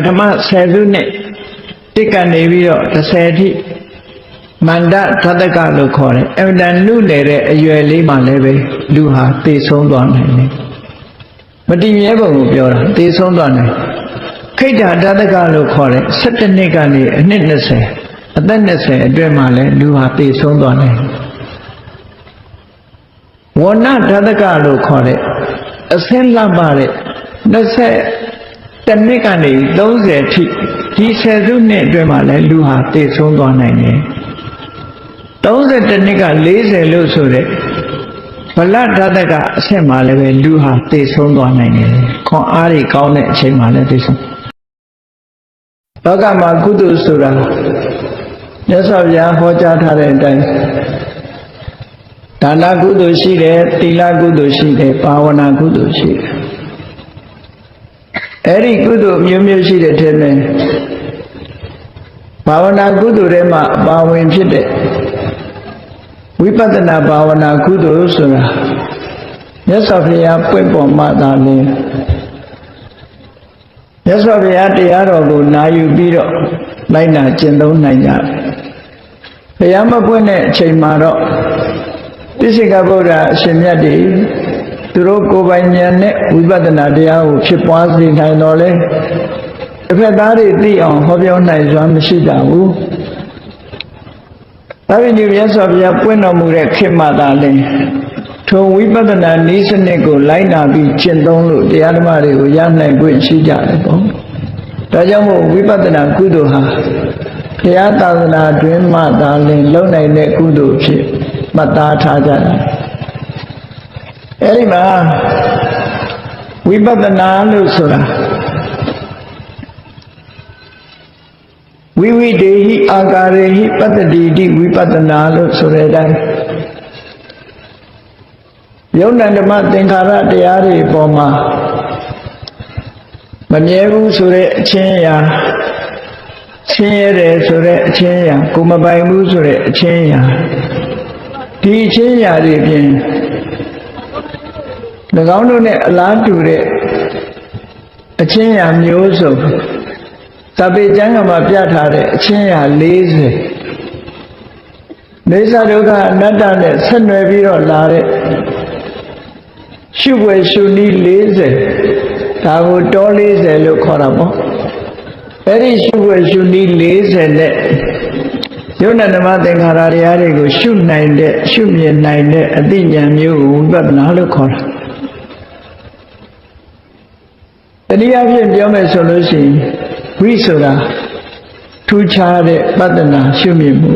ထမ10စုနှစ်တစ်ကနေပြီးတော့30ထိမန္တသတ္တကလို့ခေါ်တယ်အမှန်တန်နုနယ်တဲ့အရွယ်လေးမှလည်းပဲလူဟာသေဆုံးသွားနိုင်တယ်မတည်မြဲပုံကိုပြောတာသေဆုံးသွားနိုင်ခိတ္တသတ္တကလို့ခေါ်တယ်17နှစ်ကနေအနှစ်20အသက်20အတွင်းမှာလည်းလူဟာသေဆုံးသွားနိုင်ဝဏ္ဏသတ္တကလို့ခေါ်တဲ့အစင်းလှပတဲ့20နှစ်ကနေ30ထိဒီ10စုနှစ်အတွင်းမှာလည်းလူဟာသေဆုံးသွားနိုင်တယ်31နှစ်က40လို့ဆိုတဲ့ဗလဓာတကအဆင့်မှာလည်းပဲလူဟာသေဆုံးသွားနိုင်တယ်ခွန်အားတွေကောင်းတဲ့အချိန်မှာလည်းသေဆုံးလောကမှာကုသိုလ်ဆိုတာမြတ်စွာဘုရားဟောကြားထားတဲ့အတိုင်းဒါနကုသိုလ်ရှိတယ်သီလကုသိုလ်ရှိတယ်ဘာဝနာကုသိုလ်ရှိတယ်အဲ့ဒီကုသိုလ်မျိုးမျိုးရှိတဲ့ထဲမှာဘာဝနာကုသိုလ်ထဲမှာအပါဝင်ဖြစ်တဲ့ဝိပဿနာဘာဝနာကုသိုလ်ဆိုတာမြတ်စွာဘုရားပွင့်ပေါ်မှသာလျှင်မြတ်စွာဘုရားတရားတော်ကိုနာယူပြီးတော့လိုက်နာကျင့်သုံးနိုင်ကြတယ်ဘုရားမပွင့်တဲ့အချိန်မှာတော့တိစိကဗုဒ္ဓအရှင်မြတ်တွေသူတို့ကိုယ်ပိုင်ဉာဏ်နဲ့ဝိပဿနာတရားကိုဖြစ်ပွားစေနိုင်တော်လဲတစ်ဖက်သားတွေသိအောင်ဟောပြောနိုင်စွမ်းမရှိကြဘူးဒါပေမဲ့မြတ်စွာဘုရားပွင့်တော်မူတဲ့ခေတ်မှသာလျှင်ထိုဝိပဿနာနည်းစနစ်ကိုလိုက်နာပြီးကျင့်သုံးလို့တရားဓမ္မတွေကိုရနိုင်ခွင့်ရှိကြတယ်ပေါ့ဒါကြောင့်မို့ဝိပဿနာကုသိုလ်ဟာဘုရားသာသနာတွင်မှသာလျှင်လုံနိုင်တဲ့ကုသိုလ်ဖြစ်မှတ်သားထားကြတယ်အဲဒီမှာဝိပဿနာလို့ဆိုတာဝိဝိတေဟိအာကာရေဟိပတ္တိတိဝိပဿနာလို့ဆိုတဲ့အတိုင်းယုံနာဓမ္မသင်္ခါရတရားတွေပေါ်မှာမမြဲဘူးဆိုတဲ့အချင်းအရာဆင်းရဲတယ်ဆိုတဲ့အချင်းအရာကိုမပိုင်ဘူးဆိုတဲ့အချင်းအရာဒီအချင်းအရာတွေပြင်၎င်းတို့နဲ့အလားတူတဲ့အချင်းအရာမျိုးစုံသဗ္ဗေကျမ်းကမှာပြထားတဲ့အချင်းရာ40နေသဒုက္ခအနတ္တနဲ့ဆက်နွယ်ပြီးတော့လာတဲ့ရှုွယ်ရှုနည်း40ဒါကိုတော40လို့ခေါ်တာပေါ့အဲ့ဒီရှုွယ်ရှုနည်း40နဲ့ယုံနာဓမ္မသင်္ခါရတရားတွေကိုရှုနိုင်တဲ့ရှုမြင်နိုင်တဲ့အသိဉာဏ်မျိုးကိုဝိပဿနာလို့ခေါ်တာတနည်းအားဖြင့်ပြောမယ်ဆိုလို့ရှိရင်ဝိဆိုတာထူးခြားတဲ့ပဿနာရှုမြင်မှု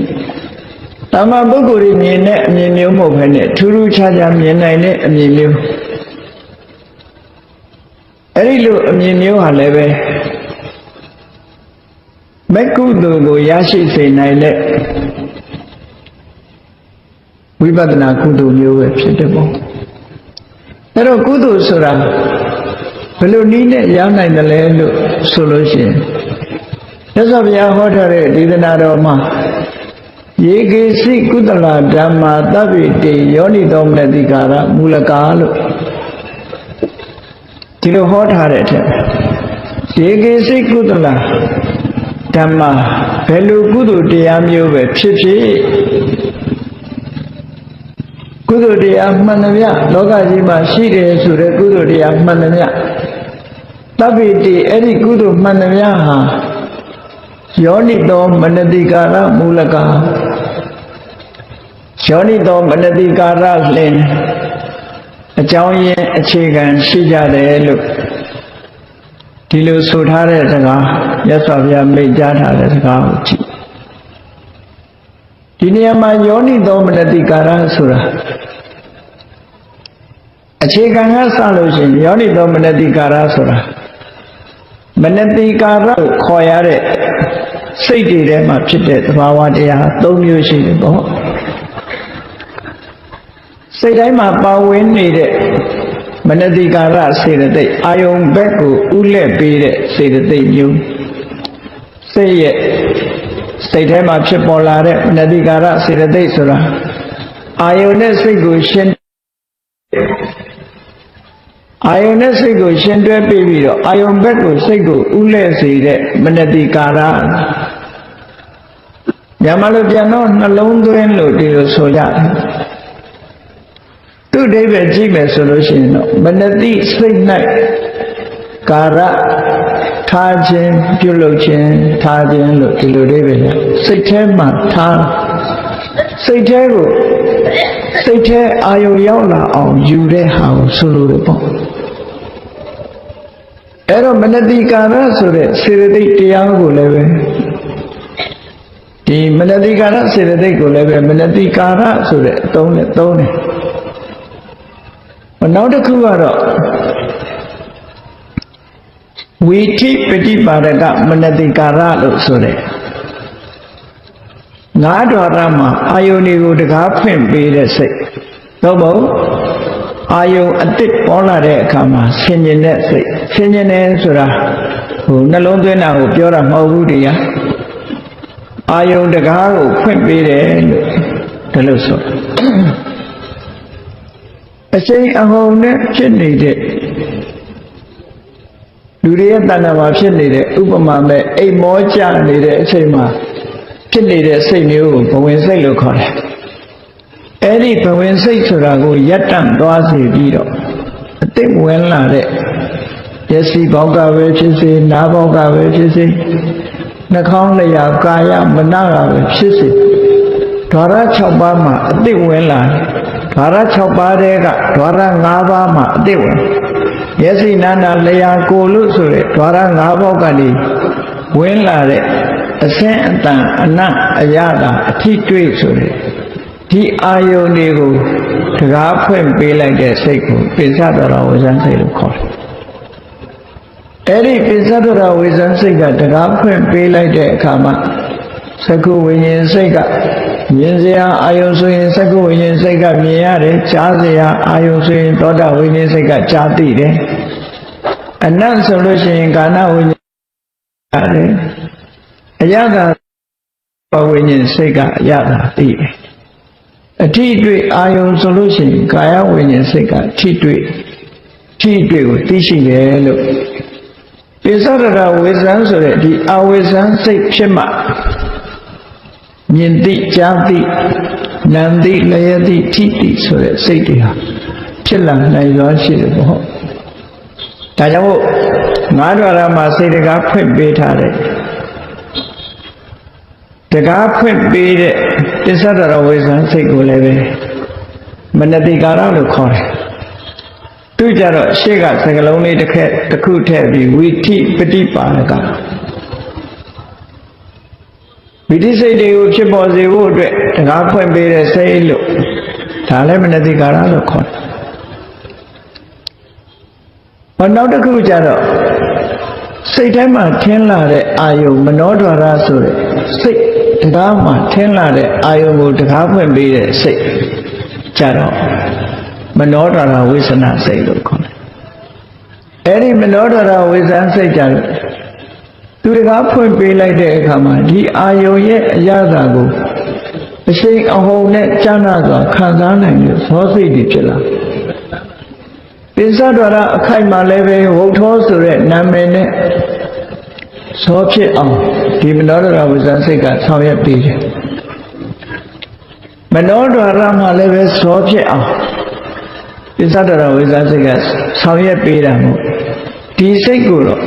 တမန်ပုဂ္ဂိုလ်တွေမြင်တဲ့အမြင်မျိုးမဟုတ်ဘဲနဲ့ထူးထူးခြားခြားမြင်နိုင်တဲ့အမြင်မျိုးအဲ့ဒီလိုအမြင်မျိုးဟာလည်းပဲမက္ကုသိုလ်ကိုရရှိစေနိုင်တဲ့ဝိပဿနာကုသိုလ်မျိုးပဲဖြစ်တယ်ပေါ့အဲ့တော့ကုသိုလ်ဆိုတာဘယ်လိုနည်းနဲ့ရနိုင်တယ်လဲလို့ဆိုလို့ရှိရင်မြတ်စွာဘုရားဟောထားတဲ့ဒေသနာတော်မှာယေကေစိကုသလဓမ္မာသဗ္ဗေတေယောနိသောမနတိကာရမူလကာလို့ဒီလိုဟောထားတဲ့အထက်ယေကေစိကုသလဓမ္မာဘယ်လိုကုသိုလ်တရားမျိုးပဲဖြစ်ဖြစ်ကုသိုလ်တရားမှန်သမျှလောကကြီးမှာရှိတယ်ဆိုတဲ့ကုသိုလ်တရားမှန်သမျှသဗ္ဗေတိအဲ့ဒီကုသိုလ်မှန်သမျှဟာယောနိသောမနတိကာရမူလကာယောနိသောမနတိကာရလင်အကြောင်းရင်းအခြေခံရှိကြတယ်လို့ဒီလိုဆိုထားတဲ့စကားမြတ်စွာဘုရားမိန့်ကြားထားတဲ့စကားကိုကြည့်ဒီနေရာမှာယောနိသောမနတိကာရဆိုတာအခြေခံကစလို့ရှိရင်ယောနိသောမနတိကာရဆိုတာမနတိကာရကိုခေါ်ရတဲ့စိတ်တွေထဲမှာဖြစ်တဲ့သဘာဝတရား၃မျိုးရှိတယ်ပေါ့စိတ်တိုင်းမှာပါဝင်နေတဲ့မနတိကာရစေတသိက်အာယုံဘက်ကိုဥလက်ပေးတဲ့စေတသိက်မျိုးစိတ်ရဲ့စိတ်ထဲမှာဖြစ်ပေါ်လာတဲ့မနတိကာရစေတသိက်ဆိုတာအာယုံနဲ့စိတ်ကိုရှင်း အာယုန်နဲ့စိတ်ကိုရှင်းတွဲပြီးတော့အာယုန်ဘက်ကိုစိတ်ကိုဥလဲစေတဲ့မနတိကာရညမလို့ပြန်တော့နှလုံးသွင်းလို့ဒီလိုဆိုကြတယ်သူအဓိပ္ပာယ်ကြည့်မယ်ဆိုလို့ရှိရင်တော့မနတိစိတ်၌ကာရထားခြင်းပြုလုပ်ခြင်းထားခြင်းလို့ဒီလိုအဓိပ္ပာယ်စိတ်ထဲမှာထားစိတ်ထဲကိုစိတ်ထဲအာယုံရောက်လာအောင်ယူတဲ့ဟာကိုဆိုလိုတယ်ပေါ့အဲ့တော့မနတိကာရဆိုတဲ့စေတသိက်တရားကိုလည်းပဲဒီမနတိကာရစေတသိက်ကိုလည်းပဲမနတိကာရဆိုတဲ့အသုံးနဲ့သုံးတယ်နောက်တစ်ခုကတော့ဝိထိပฏิပါဒကမနတိကာရလို့ဆိုတဲ့ငါးဓာရမှာအာယုန်တွေကိုတကားဖွင့်ပေးတဲ့စိတ်သို့မဟုတ်အာယုန်အတစ်ပေါ်လာတဲ့အခါမှာဆင်ញင်တဲ့စိတ်ဆင်ញင်တယ်ဆိုတာနှလုံးသွင်းတာကိုပြောတာမဟုတ်ဘူးတရားအာယုန်တကားကိုဖွင့်ပေးတယ်လို့ဒါလို့ဆိုတာအချိန်အဟုန်နဲ့ဖြစ်နေတဲ့လူတွေရဲ့တဏ္ဍာမှာဖြစ်နေတဲ့ဥပမာမဲ့အိမ်မောကြနေတဲ့အချိန်မှာဖြစ်နေတဲ့စိတ်မျိုးကိုဘဝင်စိတ်လို့ခေါ်တယ်။အဲ့ဒီဘဝင်စိတ်ဆိုတာကိုရပ်တန့်သွားစေပြီးတော့အတိတ်ဝင်လာတဲ့မျက်စိဘောက်ကပဲဖြစ်စေနားဘောက်ကပဲဖြစ်စေနှာခေါင်းလျှာကာယမနကပဲဖြစ်စေဓာရ6ပါးမှာအတိတ်ဝင်လာဓာရ6ပါးတည်းကဓာရ5ပါးမှာအတိတ်ဝင်မျက်စိနာနာလျှာကိုယ်လို့ဆိုတဲ့ဓာရ5ပါးကနေဝင်လာတဲ့အစင်းအတန်အနတ်အရသာအထိတွေ့ဆိုတဲ့ဒီအာယုန်တွေကိုတကားဖွင့်ပေးလိုက်တဲ့စိတ်ကိုပိစ္ဆဒရဝိဇ္ဇစိတ်လို့ခေါ်တယ်။အဲ့ဒီပိစ္ဆဒရဝိဇ္ဇစိတ်ကတကားဖွင့်ပေးလိုက်တဲ့အခါမှာသကုဝိညာဉ်စိတ်ကမြင်စရာအာယုန်ဆိုရင်သကုဝိညာဉ်စိတ်ကမြင်ရတယ်ကြားစရာအာယုန်ဆိုရင်သောတာဝိညာဉ်စိတ်ကကြားသိတယ်။အနတ်ဆိုလို့ရှိရင်ကာဏဝိညာဉ်ရတယ်အယတာဝိညာဉ်စိတ်ကအယတာသိတယ်အထိတွေ့အာယုံဆိုလို့ရှိရင်ကာယဝိညာဉ်စိတ်ကထိတွေ့ကိုသိရှိတယ်လို့ပိစ္ဆဒရဝိဇ္ဇံဆိုတဲ့ဒီအဝိဇ္ဇံစိတ်ဖြစ်မှမြင်သိကြားသိနံသိလျက်သိထိသိဆိုတဲ့စိတ်တွေဟာဖြစ်လာနိုင်စွာရှိတယ်ပေါ့ဒါကြောင့်မို့ငါးဓာရမှာစိတ်တကားဖွင့်ပေးထားတယ်တကားဖွင့်ပေးတဲ့ပိစ္ဆဒရဝိဇ္ဇံစိတ်ကိုလည်းပဲမနတိကာရလို့ခေါ်တယ်သူကြတော့ရှေ့ကစကလုံးလေးတစ်ခုထည့်ပြီးဝိထိပฏิပါဒကဝိထိစိတ်တွေကိုဖြစ်ပေါ်စေဖို့အတွက်တကားဖွင့်ပေးတဲ့စိတ်လို့ဒါလည်းမနတိကာရလို့ခေါ်တယ်နောက်တစ်ခုကြတော့စိတ်ထဲမှာထင်းလာတဲ့အာယုံမနောဒွါရဆိုတဲ့စိတ်တကားမှာထင်းလာတဲ့အာယုံကိုတကားဖွင့်ပေးတဲ့စိတ်ကြတော့မနောဒွါရဝိသနာစိတ်လို့ခေါ်တယ်။အဲဒီမနောဒွါရဝိသနာစိတ်ကြတော့သူတကားဖွင့်ပေးလိုက်တဲ့အခါမှာဒီအာယုံရဲ့အရာသာကိုအရှိန်အဟုန်နဲ့ကျမ်းနာစွာခံစားနိုင်တဲ့ဇောစိတ်တွေဖြစ်လာပိစ္ဆဒွါရအခိုက်မှာလည်းပဲဝုတ်ထောဆိုတဲ့နာမည်နဲ့ဇောဖြစ်အောင်ဒီမနောဒွါရဝိဇ္ဇစိတ်ကဆောင်ရွက်ပေးတယ်မနောဒွါရမှာလည်းပဲဇောဖြစ်အောင်ပိစ္ဆဒွါရဝိဇ္ဇစိတ်ကဆောင်ရွက်ပေးတာမို့ဒီစိတ်ကိုတော့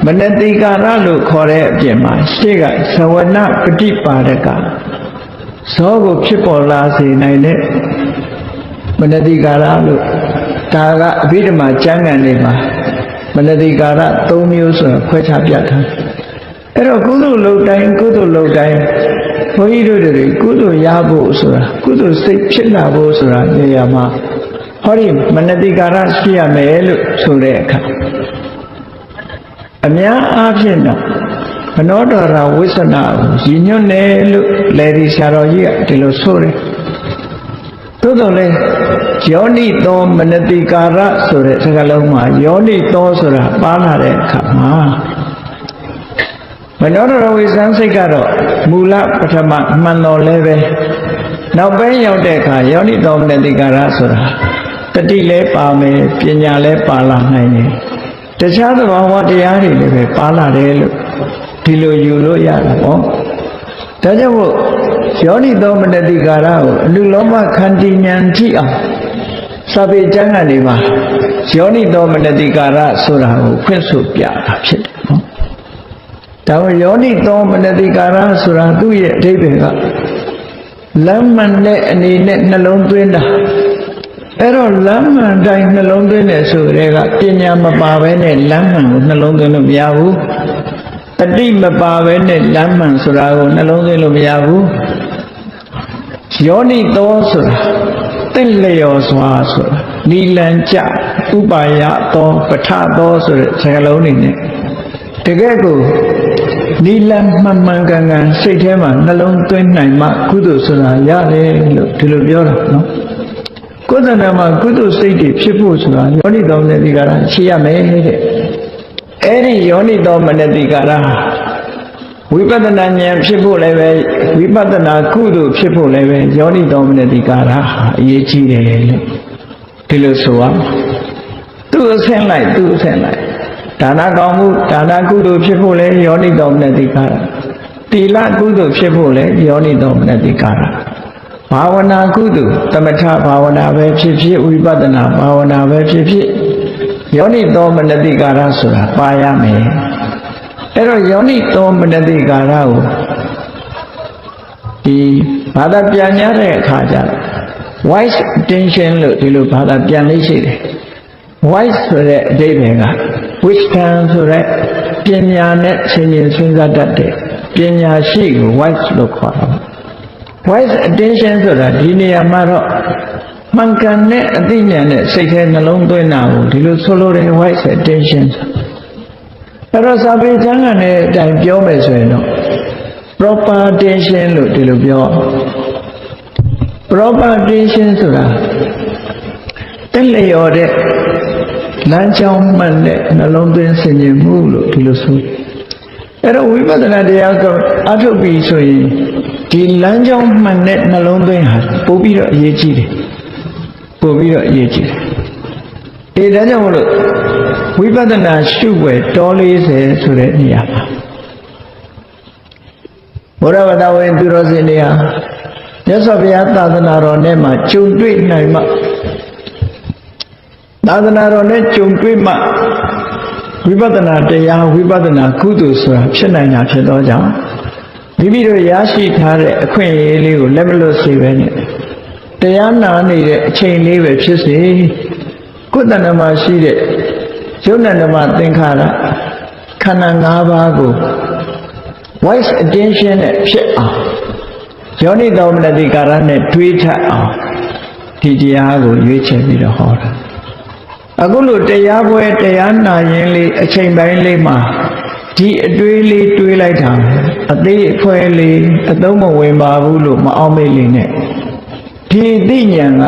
မနတိကာရလို့ခေါ်တဲ့အပြင်မှာရှေ့ကသဝနပฏิပါဒကဇောကိုဖြစ်ပေါ်လာစေနိုင်တဲ့မနတိကာရလို့ဒါကအဘိဓမ္မာကျမ်းဂန်တွေမှာမနတိကာရ၃မျိုးဆိုခွဲခြားပြထားအဲ့တော့ကုသိုလ်လုပ်တိုင်းဘုန်းကြီးတို့တွေကုသိုလ်ရဖို့ဆိုတာကုသိုလ်စိတ်ဖြစ်လာဖို့ဆိုတာနေရာမှာဟောဒီမနတိကာရရှိရမယ်လို့ဆိုတဲ့အခါအများအားဖြင့်တော့မနောဒွါရဝိသနာကိုရည်ညွှန်းတယ်လို့လေဒီဆရာတော်ကြီးကဒီလိုဆိုတယ်သို့တော်လည်းယောနိသောမနတိကာရဆိုတဲ့စကားလုံးမှာယောနိသောဆိုတာပါလာတဲ့အခါမှာမနောဒရဝိဇ္ဇံစိတ်ကတော့မူလပထမမှန်တော်လည်းပဲနောက်ပိုင်းရောက်တဲ့အခါယောနိသောမနတိကာရဆိုတာတ တိလဲပါမယ်ပညာလဲပါလာနိုင်တယ်တခြားသဘာဝတရားတွေလည်းပဲပါလာတယ်လို့ဒီလိုယူလို့ရတာပေါ့ဒါကြောင့်မို့ယောနိသောမနတိကာရကိုအနုလောမခန္တီဉာဏ်ထိအောင်စာပေကျမ်းကနေမှာယောနိသောမနတိကာရဆိုတာကိုဖွင့်ဆိုပြတာဖြစ်တယ်နော်ဒါပေမဲ့ယောနိသောမနတိကာရဆိုတာသူ့ရဲ့အဓိပ္ပာယ်ကလမ်းမှန်တဲ့အနေနဲ့နှလုံးသွင်းတာအဲ့တော့လမ်းမှန်တိုင်းနှလုံးသွင်းတယ်ဆိုတဲ့ကပညာမပါဘဲနဲ့လမ်းမှန်ကိုနှလုံးသွင်းလို့မရဘူးတတိမပါဘဲနဲ့လမ်းမှန်ဆိုတာကိုနှလုံးသွင်းလို့မရဘူးယောနိသောဆိုတာတင့်လျော်စွာဆိုတာနိလန်ကြဥပါယသောပဋ္ဌသောဆိုတဲ့စကားလုံးတွေနဲ့တကယ်ကိုနိလန်မှန်မှန်ကန်ကန်စိတ်ထဲမှာနှလုံးသွင်းနိုင်မှကုသိုလ်ဆိုတာရတယ်လို့ဒီလိုပြောတာနော်ကိုယ်တဏ္ဍာမှာကုသိုလ်စိတ်တွေဖြစ်ဖို့ဆိုတာယောနိသောမနတိကာရရှိရမယ်တဲ့အဲ့ဒီယောနိသောမနတိကာရဝိပဿနာဉာဏ်ဖြစ်ဖို့လည်းပဲဝိပဿနာကုသိုလ်ဖြစ်ဖို့လည်းပဲယောနိသောမနတိကာရအရေးကြီးတယ်လို့ဒီလိုဆိုအောင်သူ့အဆင့်လိုက်ဒါနကောင်းမှုဒါနကုသိုလ်ဖြစ်ဖို့လည်းယောနိသောမနတိကာရသီလကုသိုလ်ဖြစ်ဖို့လည်းယောနိသောမနတိကာရဘာဝနာကုသိုလ်သမထဘာဝနာပဲဖြစ်ဖြစ်ဝိပဿနာဘာဝနာပဲဖြစ်ဖြစ်ယောနိသောမနတိကာရဆိုတာပါရမယ်အဲ့တော့ယောနိသောမနတိကာရကိုဒီဘာသာပြန်ရတဲ့အခါကျတော့ wise attention လို့ဒီလိုဘာသာပြန်လေးရှိတယ် wise ဆိုတဲ့အဓိပ္ပာယ်က wisdom ဆိုတဲ့ပညာနဲ့ဆင်ခြင်စဉ်းစားတတ်တဲ့ပညာရှိကို wise လို့ခေါ်တာ wise attention ဆိုတာဒီနေရာမှာတော့မှန်ကန်တဲ့အသိဉာဏ်နဲ့စိတ်ထဲနှလုံးသွင်းတာကိုဒီလိုဆိုလိုတယ် wise attention အဲ့တော့စာပေကျမ်းဂန်နဲ့အတိုင်းပြောမယ်ဆိုရင်တော့ proper attention လို့ဒီလိုပြော proper attention ဆိုတာတက်လျော်တဲ့လမ်းကြောင်းမှန်တဲ့နှလုံးသွင်းဆင်ခြင်မှုလို့ဒီလိုဆိုအဲ့တော့ဝိပဿနာတရားကအထုတ်ပြီးဆိုရင်ဒီလမ်းကြောင်းမှန်တဲ့နှလုံးသွင်းဟာပို့ပြီးတော့အရေးကြီးတယ်ပို့ပြီးတော့အရေးကြီးတယ်ဒါကြောင့်မလို့ဝိပဿနာရှုွယ်တော40ဆိုတဲ့နေရာမှာဘုရားဝတ္တဝင်သူတော်စင်တွေဟာမြတ်စွာဘုရားသာသနာတော်နဲ့မှကြုံတွေ့နိုင်မှသာသနာတော်နဲ့ကြုံတွေ့မှဝိပဿနာတရားဝိပဿနာကုသိုလ်ဆိုတာဖြစ်နိုင်တာဖြစ်သောကြောင့်မိမိတို့ရရှိထားတဲ့အခွင့်အရေးလေးကိုလက်မလွတ်စေပဲနဲ့တရားနာနေတဲ့အချိန်လေးပဲဖြစ်စေကိုယ်တဏ္ဍာမှာရှိတဲ့ယုံနာဓမ္မသင်္ခါရခန္ဓာ၅ပါးကို wise attention နဲ့ဖြစ်အောင်ယောနိသောမနတိကာရနဲ့တွေးထအောင်ဒီတရားကိုရွေးချယ်ပြီးတော့ဟောတာအခုလိုတရားပွဲတရားနာရင်လေးအချိန်ပိုင်းလေးမှာဒီအတွေးလေးတွေးလိုက်တာအသေးအဖွဲလေးအသုံးမဝင်ပါဘူးလို့မအောင်မေ့လေးနဲ့ဒီသိဉာဏ်က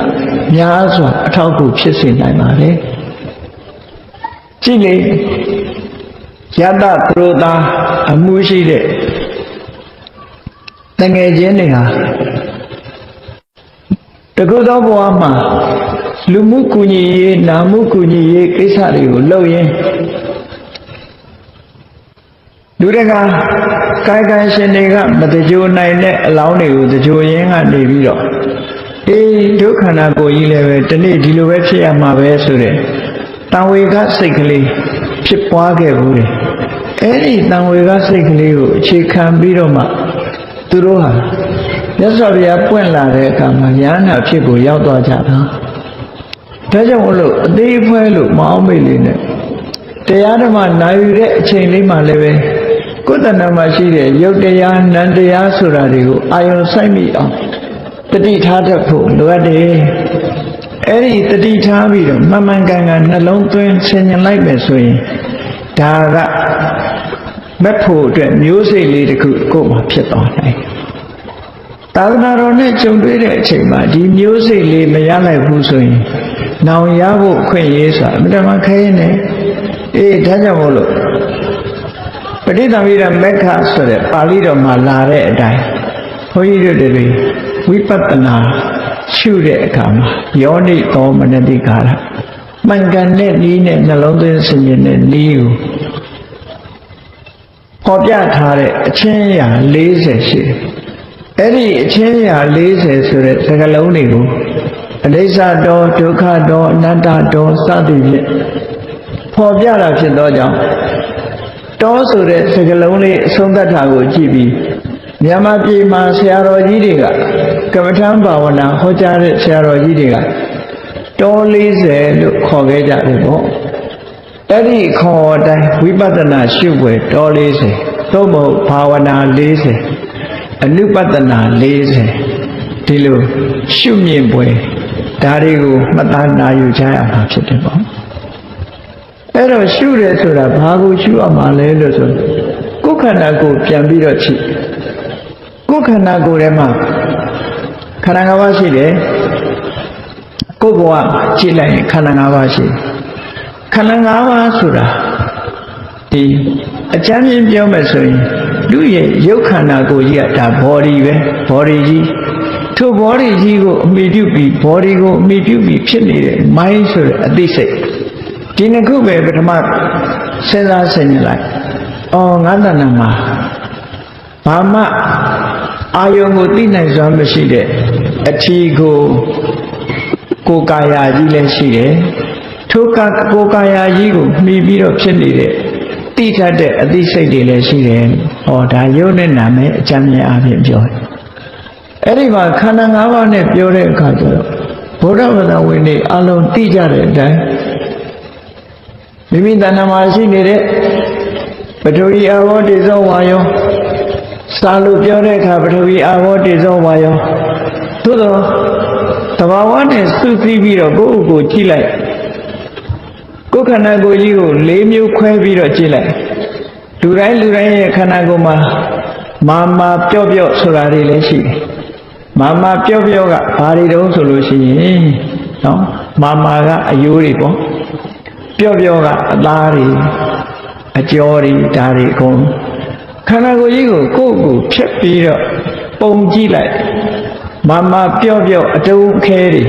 များစွာအထောက်အကူဖြစ်စေနိုင်ပါလေကြည့်လေယတပရောတာအမှုရှိတဲ့တငယ်ချင်းတွေဟာတကုသောဘဝမှာလူမှုကူညီရေးနာမှုကူညီရေးကိစ္စတွေကိုလုပ်ရင်းလူတကာကာယကံရှင်တွေကမတကြိုနိုင်တဲ့အလောင်းတွေကိုတကြိုရင်းကနေပြီးတော့ဒုက္ခနာကိုယ်ကြီးလည်းပဲဒီနေ့ဒီလိုပဲဖြစ်ရမှာပဲဆိုတဲ့တံဝေကစိတ်ကလေးဖြစ်ပွားခဲ့ဘူးတယ်အဲ့ဒီတံဝေကစိတ်ကလေးကိုအခြေခံပြီးတော့မှသူတို့ဟာမြတ်စွာဘုရားပွင့်လာတဲ့အခါမှာဉာဏ်နာဖြစ်ကိုရောက်သွားကြတာဒါကြောင့်မလို့အသေးအဖွဲလို့မအောင်မေ့လေးနဲ့တရားဓမ္မနာယူတဲ့အချိန်လေးမှလည်းပဲကိုယ်တဏ္ဍာမှာရှိတဲ့ယုတ်တရားနံတရားဆိုတာတွေကိုအာယုံဆိုင်မိအောင်တတိထားတတ်ဖို့လိုအပ်တယ်အဲ့ဒီတတိထားပြီးတော့မှန်မှန်ကန်ကန်နှလုံးသွင်းဆင်ញင်လိုက်မယ်ဆိုရင်ဒါကမက်ဖို့အတွက်မျိုးစိတ်လေးတစ်ခုကိုယ်မှာဖြစ်သွားနိုင်သာသနာတော်နဲ့ကြုံတွေ့တဲ့အချိန်မှာဒီမျိုးစိတ်လေးမရနိုင်ဘူးဆိုရင်နောင်ရဖို့အခွင့်အရေးဆိုတာအမှန်တမ်းခဲနေဒါကြောင့်မို့လို့ပဋိသမိရမက္ခဆိုတဲ့ပါဠိတော်မှာလာတဲ့အတိုင်းဘုန်းကြီးတို့တွေဝိပဿနာ ရှုတဲ့အခါမှာယောနိသောမနတိကာရမှန်ကန်တဲ့နည်းနဲ့နှလုံးသွင်းဆင်ခြင်တဲ့နည်းကိုပေါ်ပြထားတဲ့အချင်းရာ40ရှိတယ်အဲ့ဒီအချင်းရာ40ဆိုတဲ့စကားလုံးတွေကိုအနိစ္စတောဒုက္ခတောအနတ္တတောစသည်ဖြင့်ပေါ်ပြတာဖြစ်သောကြောင့်တောဆိုတဲ့စကားလုံးလေးအဆုံးသတ်တာကိုကြည့်ပြီးမြန်မာပြည်မှာဆရာတော်ကြီးတွေကကမ္မထဘာဝနာဟောကြားတဲ့ဆရာတော်ကြီးတွေကတော40လို့ခေါ်ခဲ့ကြတယ်ပေါ့အဲ့ဒီခေါ်အတိုင်းဝိပဿနာရှုွယ်တော40သို့မဟုတ်ဘာဝနာ40အနုပဒနာ40ဒီလိုရှုမြင်ပွဲဒါတွေကိုမှတ်သားနာယူကြရမှာဖြစ်တယ်ပေါ့အဲ့တော့ရှုတယ်ဆိုတာဘာကိုရှုရမှာလဲလို့ဆိုကိုယ်ခန္ဓာကိုယ်ပြန်ပြီးတော့ကြည့်ကိုယ်ခန္ဓာကိုယ်ထဲမှာခန္ဓာ၅ပါးရှိတယ်ကိုယ်ဘဝကြည့်လိုက်ရင်ခန္ဓာ၅ပါးရှိခန္ဓာ၅ပါးဆိုတာဒီအကျမ်းပြပြောမယ်ဆိုရင်လူရဲ့ရုပ်ခန္ဓာကိုယ်ကြီးကဒါ body ပဲ body ကြီးထို body ကြီးကိုအမိပြုပြီး body ကိုအမိပြုပြီးဖြစ်နေတဲ့ mind ဆိုတဲ့အသိစိတ်ဒီနှစ်ခုပဲပထမစဉ်းစားဆင်ခြင်လိုက်ငါးတဏ္ဍာမှာဘာမှအာယုံကိုသိနိုင်စွမ်းမရှိတဲ့အထီကိုကာယကြီးလည်းရှိတယ်ထိုကိုကာယကြီးကိုမှီပြီးတော့ဖြစ်နေတဲ့တိထတဲ့အသိစိတ်တွေလည်းရှိတယ်ဒါရုပ်နဲ့နာမယ်အကျမ်းမြင်အပြင်ပြောတယ်အဲ့ဒီမှာခန္ဓာ၅ပါးနဲ့ပြောတဲ့အခါကျတော့ဗုဒ္ဓဘာသာဝင်တွေအလုံးသိကြတဲ့အတိုင်းမိမိတဏ္ဍာမှာရှိနေတဲ့ပထဝီအာဘောတေဇောဝါယောစာလို့ပြောတဲ့အခါပထဝီအာဘောတေဇောဝါယောသို့တော့တဘာဝနဲ့စုစည်းပြီးတော့ကိုယ့်ကိုယ်ကြည့်လိုက်ကိုယ်ခန္ဓာကိုယ်ကြီးကို၄မျိုးခွဲပြီးတော့ကြည့်လိုက်လူတိုင်းရဲ့ခန္ဓာကိုယ်မှာမာပြော့ဆိုတာတွေလည်းရှိတယ်မာပြော့ကဘာတွေတုံးဆိုလို့ရှိရင်နော်မာကအယိုးတွေပေါ့ပြော့ကအသားတွေအကြောတွေဒါတွေအကုန်ခန္ဓာကိုယ်ကြီးကိုကိုယ့်ကိုဖြတ်ပြီးတော့ပုံကြည့်လိုက်မာပြော့အတုံးအခဲတွေ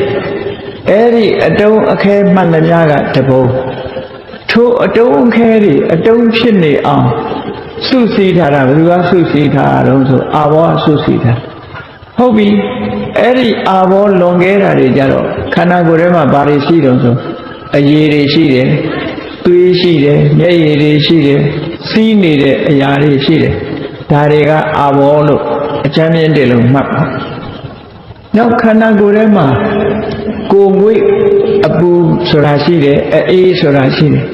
အဲ့ဒီအတုံးအခဲမှန်သမျှကတပုံထိုအတုံးအခဲတွေအတုံးဖြစ်နေအောင်စုစည်းထားတာဘယ်သူကစုစည်းထားတာတော့ဆိုအာဘောကစုစည်းထားဟုတ်ပြီအဲ့ဒီအာဘောလွန်ခဲ့တာတွေကြတော့ခန္ဓာကိုယ်ထဲမှာဘာတွေရှိတော့ဆိုအရည်တွေရှိတယ်သွေးရှိတယ်မျက်ရည်တွေရှိတယ်စီးနေတဲ့အရာတွေရှိတယ်ဒါတွေကအာဘောလို့အကျမ်းမြင့်တယ်လို့မှတ်ပါနောက်ခန္ဓာကိုယ်ထဲမှာကိုယ်ငွေ့အပူဆိုတာရှိတယ်အေးဆိုတာရှိတယ်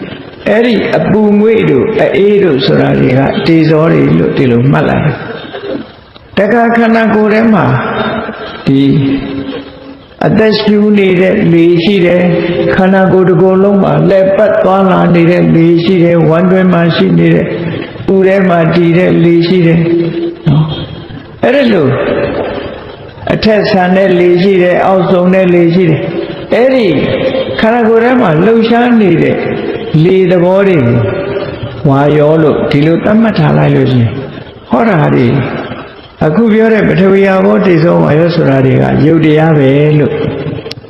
အဲ့ဒီအပူငွေ့တို့အေးတို့ဆိုတာတွေကတေဇောတွေလို့ဒီလိုမှတ်လိုက်တခါခန္ဓာကိုယ်ထဲမှာဒီအသက်ရှူနေတဲ့လေရှိတယ်ခန္ဓာကိုယ်တစ်ခုလုံးမှာလက်ပတ်သွားလာနေတဲ့လေရှိတယ်ဝမ်းတွင်းမှာရှိနေတဲ့ဥထဲမှာတည်တဲ့လေရှိတယ်နော်အဲ့ဒါလို့အထက်ဆန်တဲ့လေရှိတယ်အောက်ဆုံးတဲ့လေရှိတယ်အဲ့ဒီခန္ဓာကိုယ်ထဲမှာလှုပ်ရှားနေတဲ့လေသဘောတွေဝါယောလို့ဒီလိုသတ်မှတ်ထားလိုက်လို့ရှိရင်ဟောတာတွေအခုပြောတဲ့ပထဝီအာဘောတေဇောဝါယောဆိုတာတွေကယုတ်တရားပဲလို့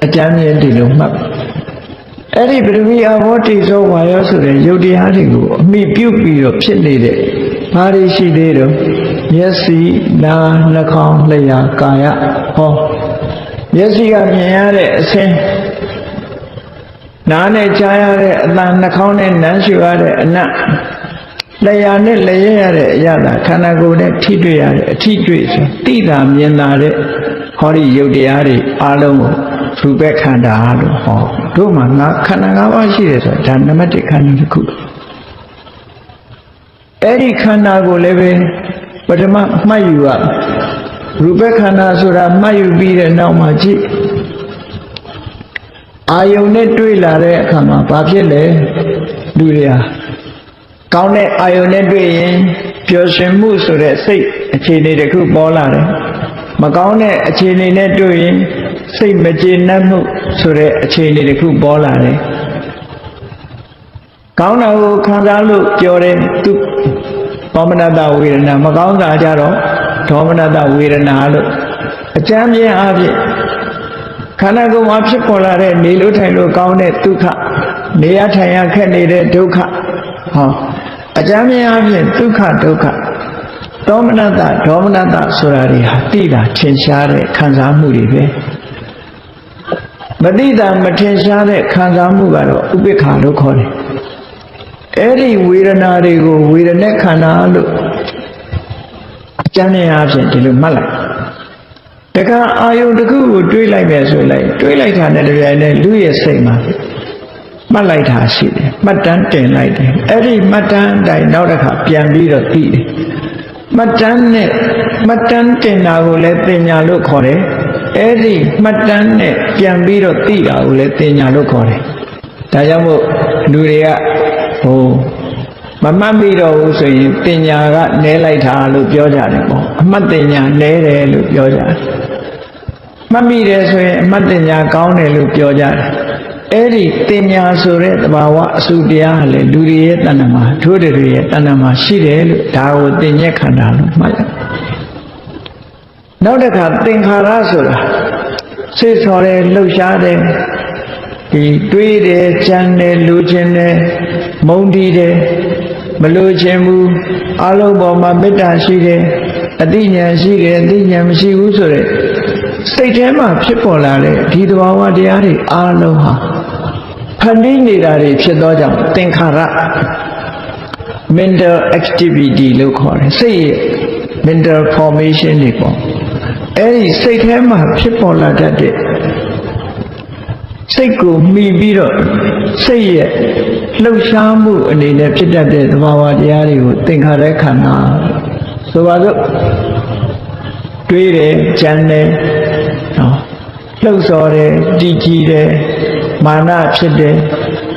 အကျမ်းမြင်ဒီလိုမှတ်အဲ့ဒီပထဝီအာဘောတေဇောဝါယောဆိုတဲ့ယုတ်တရားတွေကိုအမိပြုတ်ပြီးတော့ဖြစ်နေတဲ့ဘာတွေရှိသေးတော့မျက်စိနားနှာခေါင်းလျှာကာယဟောမျက်စိကမြင်ရတဲ့အဆင်းနားနဲ့ကြားရတဲ့အသံနှာခေါင်းနဲ့နမ်းရှူရတဲ့အနံ့လျှာနဲ့လျက်ရတဲ့အရာသာခန္ဓာကိုယ်နဲ့ထိတွေ့ရတဲ့အထိတွေ့ဆိုသိတာမြင်တာတဲ့ဟောဒီယုတ်တရားတွေအလုံးကိုရူပခန္ဓာလို့ဟောတို့မှာငါခန္ဓာ၅ပါးရှိတယ်ဆိုတာဒါနံပါတ်1ခန္ဓာတစ်ခုအဲ့ဒီခန္ဓာကိုလည်းပဲပထမမှတ်ယူရရူပခန္ဓာဆိုတာမှတ်ယူပြီးတဲ့နောက်မှာကြည့်အာယုန်နဲ့တွေ့လာတဲ့အခါမှာဘာဖြစ်လဲလူတွေဟာကောင်းတဲ့အာယုန်နဲ့တွေ့ရင်ပျော်ရွှင်မှုဆိုတဲ့စိတ်အခြေအနေတစ်ခုပေါ်လာတယ်မကောင်းတဲ့အခြေအနေနဲ့တွေ့ရင်စိတ်မကျေနပ်မှုဆိုတဲ့အခြေအနေတစ်ခုပေါ်လာတယ်ကောင်းတာကိုခံစားလို့ပြောတယ်သူဒေါမနတဝေဒနာမကောင်းတာကြတော့ဒေါမနတဝေဒနာလို့အကျမ်းမြင်အဖြစ် ခန္ဓာကိုယ်မှာဖြစ်ပေါ်လာတဲ့နေလို့ထိုင်လို့ကောင်းတဲ့ဒုက္ခနေရထိုင်ရခက်နေတဲ့ဒုက္ခဟောအကြမ်းမြင်အပြင်ဒုက္ခသောမနတဒေါမနတဆိုတာတွေဟာတိတာထင်ရှားတဲ့ခံစားမှုတွေပဲမတိတာမထင်ရှားတဲ့ခံစားမှုကတော့ဥပိ္ပခာလို့ခေါ်တယ်အဲ့ဒီဝေဒနာတွေကိုဝေဒနာခန္ဓာလို့အကြမ်းမြင်အပြင်ဒီလိုမှတ်လိုက်တခါအာယုတစ်ခုကိုတွေးလိုက်မယ်ဆိုလိုက်တွေးလိုက်တာနဲ့တပြိုင်တည်းလူရဲ့စိတ်မှာမှတ်လိုက်တာရှိတယ်မှတ်တမ်းတင်လိုက်တယ်အဲ့ဒီမှတ်တမ်းအတိုင်းနောက်တစ်ခါပြန်ပြီးတော့သိတယ်မှတ်တမ်းတင်တာကိုလည်းပညာလို့ခေါ်တယ်အဲ့ဒီမှတ်တမ်းနဲ့ပြန်ပြီးတော့သိတာကိုလည်းပညာလို့ခေါ်တယ်ဒါကြောင့်မို့လူတွေကမမှတ်မိတော့ဘူးဆိုရင်ပညာကနည်းလိုက်တာလို့ပြောကြတယ်ပေါ့အမှတ်ပညာနည်းတယ်လို့ပြောကြတယ်မှတ်မိတယ်ဆိုရင်အမှတ်ပညာကောင်းတယ်လို့ပြောကြတယ်အဲ့ဒီပညာဆိုတဲ့သဘာဝအစုတရားဟာလေလူတွေရဲ့တဏ္ဍာမှာထိုးတွေရဲ့တဏ္ဍာမှာရှိတယ်လို့ဒါကိုသင်ညက်ခန္ဓာလို့မှတ်လိုက်နောက်တစ်ခါသင်္ခါရဆိုတာစိတ်ဆော်တယ်လှုပ်ရှားတယ်ဒီတွေးတယ်ကြံတယ်လူချင်းတယ်မုန်းတီးတယ်မလိုချင်ဘူးအလုံးပေါ်မှာမေတ္တာရှိတယ်အသိဉာဏ်ရှိတယ်အသိဉာဏ်မရှိဘူးဆိုတဲ့စိတ်ထဲမှာဖြစ်ပေါ်လာတဲ့ဒီသဘာဝတရားတွေအားလုံးဟာဖန်တီးနေတာတွေဖြစ်သောကြောင့်သင်္ခါရ mental activity လို့ခေါ်တယ်စိတ်ရဲ့ mental formation တွေပေါ့အဲ့ဒီစိတ်ထဲမှာဖြစ်ပေါ်လာတတ်တဲ့စိတ်ကိုမှီပြီးတော့စိတ်ရဲ့လှုပ်ရှားမှုအနေနဲ့ဖြစ်တတ်တဲ့သဘာဝတရားတွေကိုသင်္ခါရခန္ဓာဆိုပါစို့တွေးတယ်ကြံတယ်နော်လှုပ်ဆော်တယ်တည်ကြည်တယ်မာနဖြစ်တယ်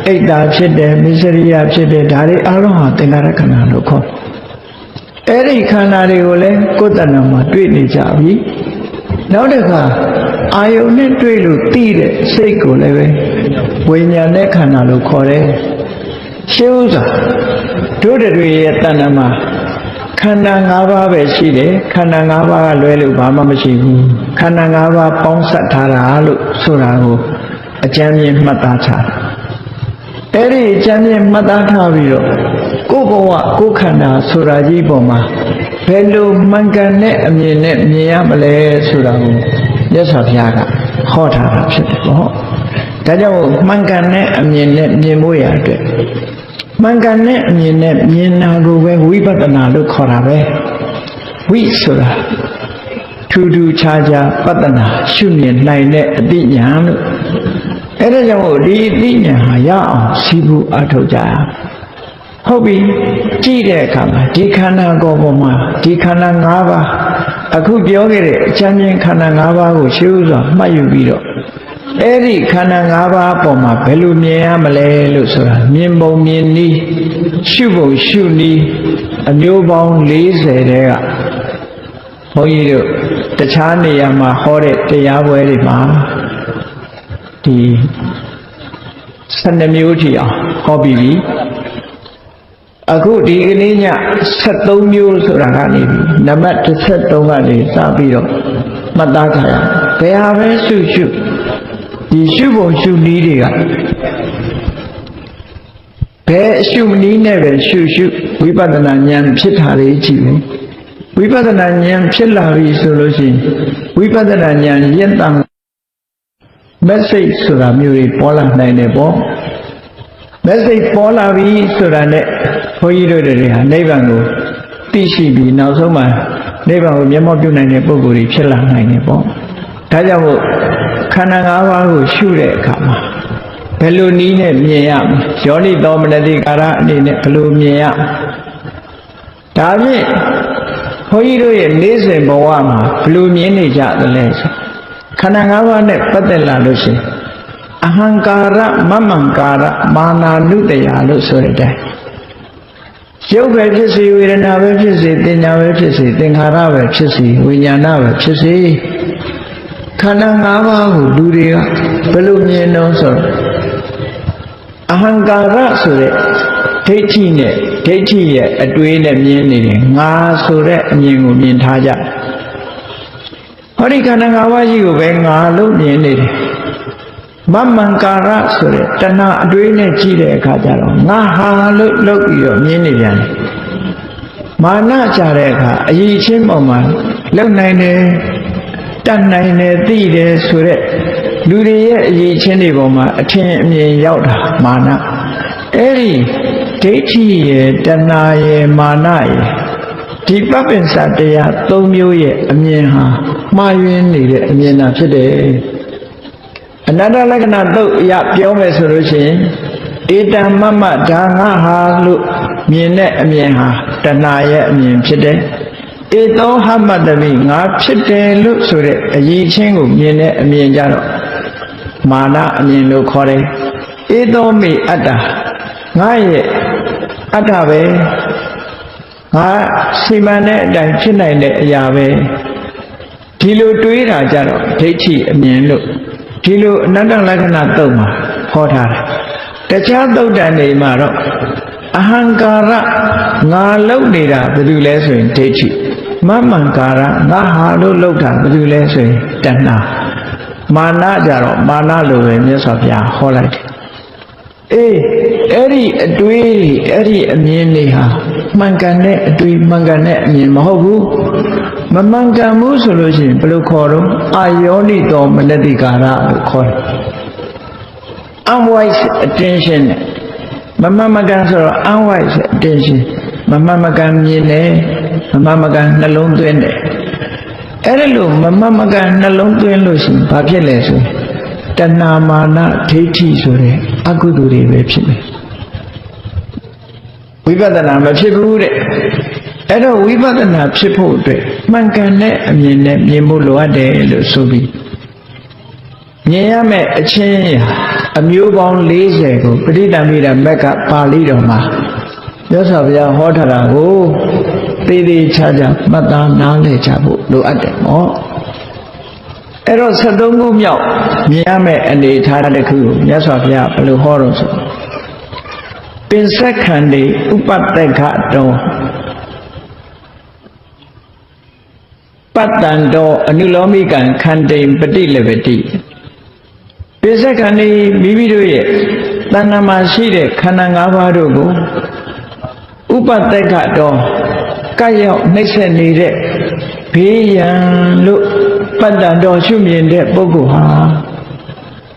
အိတ်တာဖြစ်တယ်မစ္စရိယဖြစ်တယ်ဒါတွေအားလုံးဟာသင်္ခါရခန္ဓာလို့ခေါ်အဲ့ဒီခန္ဓာတွေကိုလည်းကိုယ်တဏ္ဍာမှာတွေ့နေကြပြီနောက်တစ်ခါအာယုန်နဲ့တွေ့လို့သိတဲ့စိတ်ကိုလည်းပဲဝိညာဉ်နဲ့ခန္ဓာလို့ခေါ်တယ်ရှင်းဥစွာတို့တွေရဲ့တဏ္ဍာမှာခန္ဓာ၅ပါးပဲရှိတယ်ခန္ဓာ၅ပါးကလွဲလို့ဘာမှမရှိဘူးခန္ဓာ၅ပါးပေါင်းစပ်ထားတာလို့ဆိုတာကိုအကျဉ်းမြင်မှတ်သားထားအဲ့ဒီအကျဉ်းမြင်မှတ်သားထားပြီးတော့ကိုယ်ဘဝကိုယ်ခန္ဓာဆိုတာကြီးပေါ်မှာဘယ်လိုမှန်ကန်တဲ့အမြင်နဲ့မြင်ရမလဲဆိုတာကိုမြတ်စွာဘုရားကဟောထားတာဖြစ်တယ်ပေါ့ဒါကြောင့်မှန်ကန်တဲ့အမြင်နဲ့မြင်ဖို့ရအတွက်မှန်ကန်တဲ့အမြင်နဲ့မြင်တာကိုပဲဝိပဿနာလို့ခေါ်တာပဲဝိဆိုတာထူးထူးခြားခြားပဿနာရှုမြင်နိုင်တဲ့အသိဉာဏ်လို့အဲ့ဒါကြောင့်ဒီအသိဉာဏ်ဟာရအောင်စီးပူးအထောက်ကြရဟုတ်ပြီကြည့်တဲ့အခါမှာဒီခန္ဓာကိုယ်ပေါ်မှာဒီခန္ဓာ၅ပါးအခုပြောခဲ့တဲ့အချမ်းမြင်ခန္ဓာ၅ပါးကိုရှင်းဥစွာမှတ်ယူပြီးတော့အဲ့ဒီခန္ဓာ၅ပါးပေါ်မှာဘယ်လိုမြင်ရမလဲလို့ဆိုတာမြင်ပုံမြင်နည်းရှုပုံရှုနည်းအမျိုးပေါင်း40တဲကဘုန်းကြီးတို့တခြားနေရာမှာဟောတဲ့တရားပွဲတွေမှာဒီ12မျိုးထိအောင်ဟောပြီးပြီအခုဒီကနေ့ည73မျိုးဆိုတာကနေပြီနံပါတ်13ကနေစပြီးတော့မှတ်သားကြရအောင်ဘယ်ဟာပဲရှုဒီရှုပုံရှုနည်းတွေကဘယ်ရှုနည်းနဲ့ပဲရှုဝိပဿနာဉာဏ်ဖြစ်တာလေးကြည့်မယ်ဝိပဿနာဉာဏ်ဖြစ်လာပြီဆိုလို့ရှိရင်ဝိပဿနာဉာဏ်ရင့်တန် message ဆိုတာမျိုးတွေပေါ်လာနိုင်တယ်ပေါ့ message ပေါ်လာပြီဆိုတာနဲ့ဘုန်းကြီးတို့တွေဟာနိဗ္ဗာန်ကိုသိရှိပြီးနောက်ဆုံးမှာနိဗ္ဗာန်ကိုမျက်မှောက်ပြုနိုင်တဲ့ပုဂ္ဂိုလ်တွေဖြစ်လာနိုင်တယ်ပေါ့ဒါကြောင့်မို့ခန္ဓာ၅ပါးကိုရှုတဲ့အခါမှာဘယ်လိုနည်းနဲ့မြင်ရမလဲယောနိသောမနတိကာရအနေနဲ့ဘယ်လိုမြင်ရဒါဖြင့်ဘုန်းကြီးတို့ရဲ့နေ့စဉ်ဘဝမှာဘယ်လိုမြင်နေကြသလဲဆိုခန္ဓာ၅ပါးနဲ့ပတ်သက်လာလို့ရှိရင်အဟံကာရမမံကာရမာနာနုတယလို့ဆိုတဲ့အတိုင်းရုပ်ပဲဖြစ်စေဝေဒနာပဲဖြစ်စေသင်ညာပဲဖြစ်စေသင်္ခါရပဲဖြစ်စေဝိညာဏပဲဖြစ်စေခန္ဓာ၅ပါးကိုလူတွေကဘယ်လိုမြင်တော့ဆိုအဟံကာရဆိုတဲ့ဒိဋ္ဌိနဲ့ဒိဋ္ဌိရဲ့အတွေးနဲ့မြင်နေတယ်ငါဆိုတဲ့အမြင်ကိုမြင်ထားကြဟောဒီခန္ဓာ၅ပါးကြီးကိုပဲငါလို့မြင်နေတယ် မမံကာရဆိုတဲ့တဏှာအတွေးနဲ့ကြည့်တဲ့အခါကျတော့ငါဟာလို့လုပ်ပြီးတော့မြင်နေပြန်တယ်မာနကြတဲ့အခါအရေးချင်းပေါ်မှာလုံနိုင်တယ်တတ်နိုင်တယ်သိတယ်ဆိုတဲ့လူတွေရဲ့အရေးချင်းတွေပေါ်မှာအထင်အမြင်ရောက်တာမာနအဲ့ဒီဒိဋ္ဌိရဲ့တဏှာရဲ့မာနရဲ့ဒီပပ္ပင်္စတရား၃မျိုးရဲ့အမြင်ဟာမှားယွင်းနေတဲ့အမြင်သာဖြစ်တယ်အနတ္တလက္ခဏာသုတ်အရပြောမယ်ဆိုလို့ရှိရင်ဧတံမမဒါငါဟာလို့မြင်တဲ့အမြင်ဟာတဏှာရဲ့အမြင်ဖြစ်တယ်ဧသောဟမတမိငါဖြစ်တယ်လို့ဆိုတဲ့အရေးချင်းကိုမြင်တဲ့အမြင်ကြတော့မာနအမြင်လို့ခေါ်တယ်ဧသောမိအတ္တငါရဲ့အတ္တပဲငါစီမံတဲ့အတိုင်းဖြစ်နိုင်တဲ့အရာပဲဒီလိုတွေးတာကြတော့ဒိဋ္ဌိအမြင်လို့ဒီလိုအနတ္တလက္ခဏာသုတ်မှာဟောထားတယ်တခြားသုတ်တန်တွေမှာတော့အဟံကာရငါလုံနေတာဘယ်သူလဲဆိုရင်ဒိဋ္ဌိမမံကာရငါဟာလို့လုံတာဘယ်သူလဲဆိုရင်တဏှာမာနကြတော့မာနလိုပဲမြတ်စွာဘုရားဟောလိုက်တယ်အေးအဲ့ဒီအတွေးတွေအဲ့ဒီအမြင်တွေဟာမှန်ကန်တဲ့အတွေးမှန်ကန်တဲ့အမြင်မဟုတ်ဘူးမမှန်ကန်ဘူးဆိုလို့ရှိရင်ဘယ်လိုခေါ်တော့အာယောနိတောမနတိကာရလို့ခေါ်တယ် unwise attention မမှန်မကန်ဆိုတော့ unwise attention မမှန်မကန်မြင်တယ်မမှန်မကန်နှလုံးသွင်းတယ်အဲ့ဒါလို့မမှန်မကန်နှလုံးသွင်းလို့ရှိရင်ဘာဖြစ်လဲဆိုရင်တဏှာမာနဒိဋ္ဌိဆိုတဲ့အကုသိုလ်တွေပဲဖြစ်တယ်ဝိပဿနာမဖြစ်ဘူးတဲ့အဲ့တော့ဝိပဿနာဖြစ်ဖို့အတွက်မှန်ကန်တဲ့အမြင်နဲ့မြင်ဖို့လိုအပ်တယ်လို့ဆိုပြီးမြင်ရမယ့်အချင်းအမျိုးပေါင်း40ကိုပဋိသမိတာမက်ကပါဠိတော်မှာမြတ်စွာဘုရားဟောထားတာကိုသေသေးချာချာမှတ်သားနားလည်ကြဖို့လိုအပ်တယ်နော်အဲ့တော့73ခုမြောက်မြင်ရမယ့်အနေအထားတစ်ခုကိုမြတ်စွာဘုရားဘယ်လိုဟောတော့ဆိုပင်စက္ခန္တိဥပတ္တခတောပတ္တန္တောအနုလောမိကံခန္တိပฏิလဗတိပင်စက္ခန္တိမိမိတို့ရဲ့တဏ္ဍာမှာရှိတဲ့ခန္ဓာ၅ပါးတို့ကိုဥပတ္တခတောကပ်ရောက်နှိမ့်ဆက်နေတဲ့ဘေးရန်လို့ပတ္တန္တောရှုမြင်တဲ့ပုဂ္ဂိုလ်ဟာ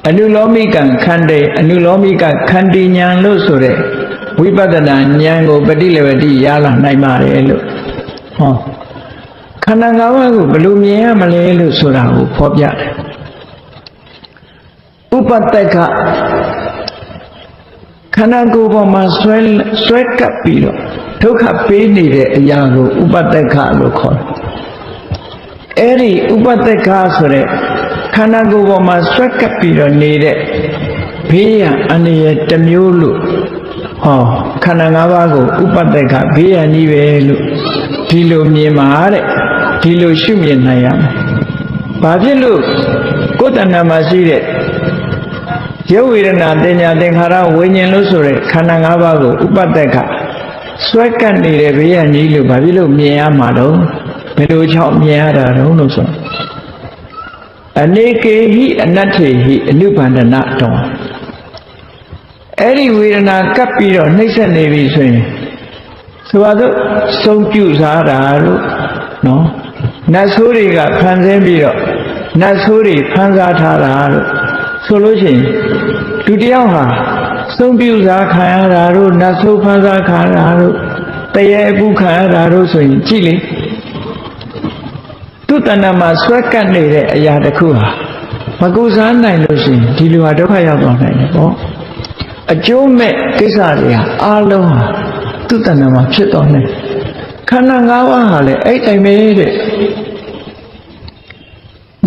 အနုလောမိကံခန္တိအနုလောမိကခန္တိဉာဏ်လို့ဆိုတဲ့ဝိပဿနာဉာဏ်ကိုပฏิလဝတိရလာနိုင်ပါတယ်လို့ဟောခန္ဓာ၅ပါးကိုဘယ်လိုမြင်ရမလဲလို့ဆိုတာကိုဖော်ပြတယ်ဥပတ္တကခန္ဓာကိုယ်ပေါ်မှာဆွဲကပ်ပြီးတော့ဒုက္ခပေးနေတဲ့အရာကိုဥပတ္တကလို့ခေါ်တယ်အဲ့ဒီဥပတ္တကဆိုတဲ့ခန္ဓာကိုယ်ပေါ်မှာဆွဲကပ်ပြီးတော့နေတဲ့ဘေးရန်အန္တရာယ်တစ်မျိုးလို့ဟောခန္ဓာ၅ပါးကိုဥပတ္တကဘေးရန်ကြီးပဲလို့ဒီလိုမြင်ပါတဲ့ဒီလိုရှုမြင်နိုင်ရမယ်။ဘာဖြစ်လို့ကိုယ်တဏ္ဍာမှာရှိတဲ့ရုပ်ဝေဒနာတင်ညာသင်္ခါရဝိညာဉ်လို့ဆိုတဲ့ခန္ဓာ၅ပါးကိုဥပတ္တကဆွဲကပ်နေတဲ့ဘေးရန်ကြီးလို့ဘာဖြစ်လို့မြင်ရမှာတော့ဘယ်လိုကြောင့်မြင်ရတာတော့လို့ဆိုအနေကေဟိအနတ္ထေဟိအနုပန္ဒနာတောအဲ့ဒီဝေဒနာကပ်ပြီးတော့နှိမ့်ဆက်နေပြီဆိုရင်ဆိုပါတော့ဆုံးပြုစားတာလို့နော်နတ်ဆိုးတွေကဖန်ဆင်းပြီးတော့နတ်ဆိုးတွေဖန်ဆားထားတာလို့ဆိုလို့ရှိရင်လူတယောက်ဟာဆုံးပြုစားခံရတာတို့နတ်ဆိုးဖန်ဆားခံရတာတို့တရေအပုခံရတာတို့ဆိုရင်ကြည့်လေသူတဏ္ဍာမှာဆွဲကပ်နေတဲ့အရာတစ်ခုဟာမကုစားနိုင်လို့ရှိရင်ဒီလူဟာဒုက္ခရောက်သွားနိုင်တယ်ပေါ့အကျိုးမဲ့ကိစ္စတွေဟာအလုံးဟာသူတဏ္ဍာမှာဖြစ်သွားတယ်ခန္ဓာ၅ပါးဟာလည်းအဲ့တိုင်ပဲတဲ့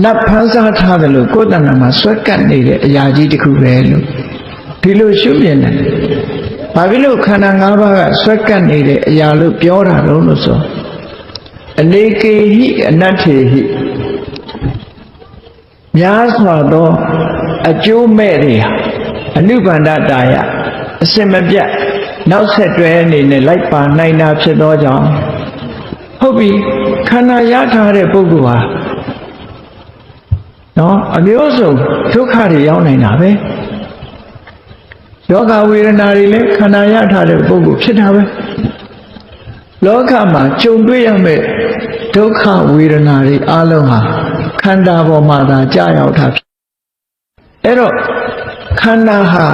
နတ်ဖန်ဆားထားတယ်လို့ကိုယ်တဏ္ဍာမှာဆွဲကပ်နေတဲ့အရာကြီးတစ်ခုပဲလို့ဒီလိုရှုမြင်တယ်ဘာဖြစ်လို့ခန္ဓာ၅ပါးကဆွဲကပ်နေတဲ့အရာလို့ပြောတာလို့ဆိုအနေကေဟိအနတ္ထေဟိများစွာသောအကျိုးမဲ့တွေဟာအနုပန္ဒတာယအစင်မပြတ်နောက်ဆက်တွဲအနေနဲ့လိုက်ပါနိုင်တာဖြစ်သောကြောင့်ဟုတ်ပြီခန္ဓာရထားတဲ့ပုဂ္ဂိုလ်ဟာ နော်အမျိုးစုံဒုက္ခတွေရောက်နေတာပဲယောဂဝေဒနာတွေလည်းခန္ဓာရထားတဲ့ပုဂ္ဂိုလ်ဖြစ်တာပဲလောကမှာကြုံတွေ့ရမယ့်ဒုက္ခဝေဒနာတွေအလုံးဟာခန္ဓာပေါ်မှာသာကြာရောက်တာဖြစ်အဲ့တော့ခန္ဓာဟာ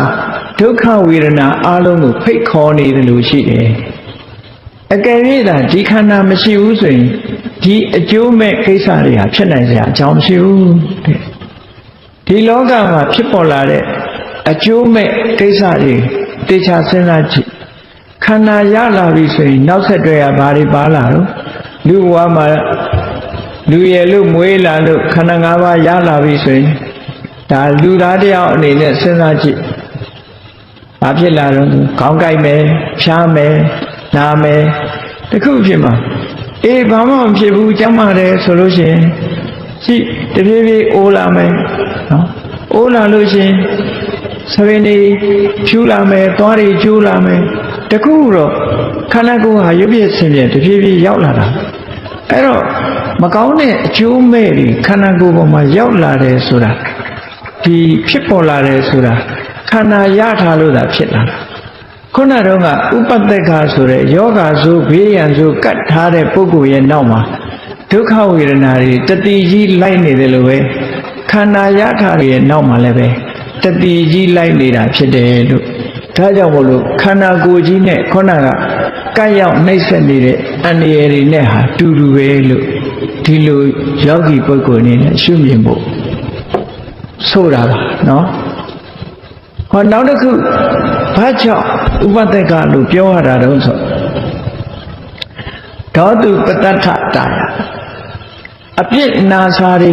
ဒုက္ခဝေဒနာအလုံးကိုဖိတ်ခေါ်နေတယ်လို့ရှိတယ်အကယ်၍သာဒီခန္ဓာမရှိဘူးဆိုရင်ဒီအကျိုးမဲ့ကိစ္စတွေဟာဖြစ်နိုင်စရာအကြောင်းမရှိဘူးတဲ့ဒီလောကမှာဖြစ်ပေါ်လာတဲ့အကျိုးမဲ့ကိစ္စတွေတေချာစဉ်းစားကြည့်ခန္ဓာရလာပြီဆိုရင်နောက်ဆက်တွဲကဘာတွေပါလာတော့လူဘဝမှာလူရည်လို့မွေးလာလို့ခန္ဓာ၅ပါးရလာပြီဆိုရင်ဒါလူသားတယောက်အနေနဲ့စဉ်းစားကြည့်ဘာဖြစ်လာတော့ခေါင်းကိုက်မယ်ဖြားမယ်နာမယ်တခုဖြစ်မှာအေးဘာမှမဖြစ်ဘူးကျန်းမာတယ်ဆိုလို့ရှိရင်ရှိတပြေးပြေးအိုးလာမယ်နော်အိုးလာလို့ရှိရင်ဆပင်းတွေဖြူလာမယ်သွားတွေကျိုးလာမယ်တခုတော့ခန္ဓာကိုယ်ဟာရုပ်ပြည့်ဆင်းပြတပြေးပြေးရောက်လာတာအဲ့တော့မကောင်းတဲ့အကျိုးမဲ့တွေခန္ဓာကိုယ်ပေါ်မှာရောက်လာတယ်ဆိုတာဒီဖြစ်ပေါ်လာတယ်ဆိုတာခန္ဓာရထားလို့သာဖြစ်လာတာခုနတော့ကဥပတ္တကဆိုတဲ့ယောဂဆိုဘေးရန်ဆိုကတ်ထားတဲ့ပုဂ္ဂိုလ်ရဲ့နောက်မှာဒုက္ခဝေဒနာတွေတတိကြီးလိုက်နေတယ်လို့ပဲခန္ဓာရထားတဲ့နောက်မှာလည်းပဲတတိကြီးလိုက်နေတာဖြစ်တယ်လို့ဒါကြောင့်မို့လို့ခန္ဓာကိုယ်ကြီးနဲ့ခုနကကတ်ရောက်နှိမ့်ဆက်နေတဲ့အန္တရာယ်တွေနဲ့ဟာတူတူပဲလို့ဒီလိုယောဂီပုဂ္ဂိုလ်အနေနဲ့ရှုမြင်ဖို့ဆိုတာပါနော်ဟောနောက်တစ်ခုဘာကြောင့်ဥပတ္တကလို့ပြောရတာတော့ဆိုဒေါတုပတ္တထတာယအပြစ်နာစာတွေ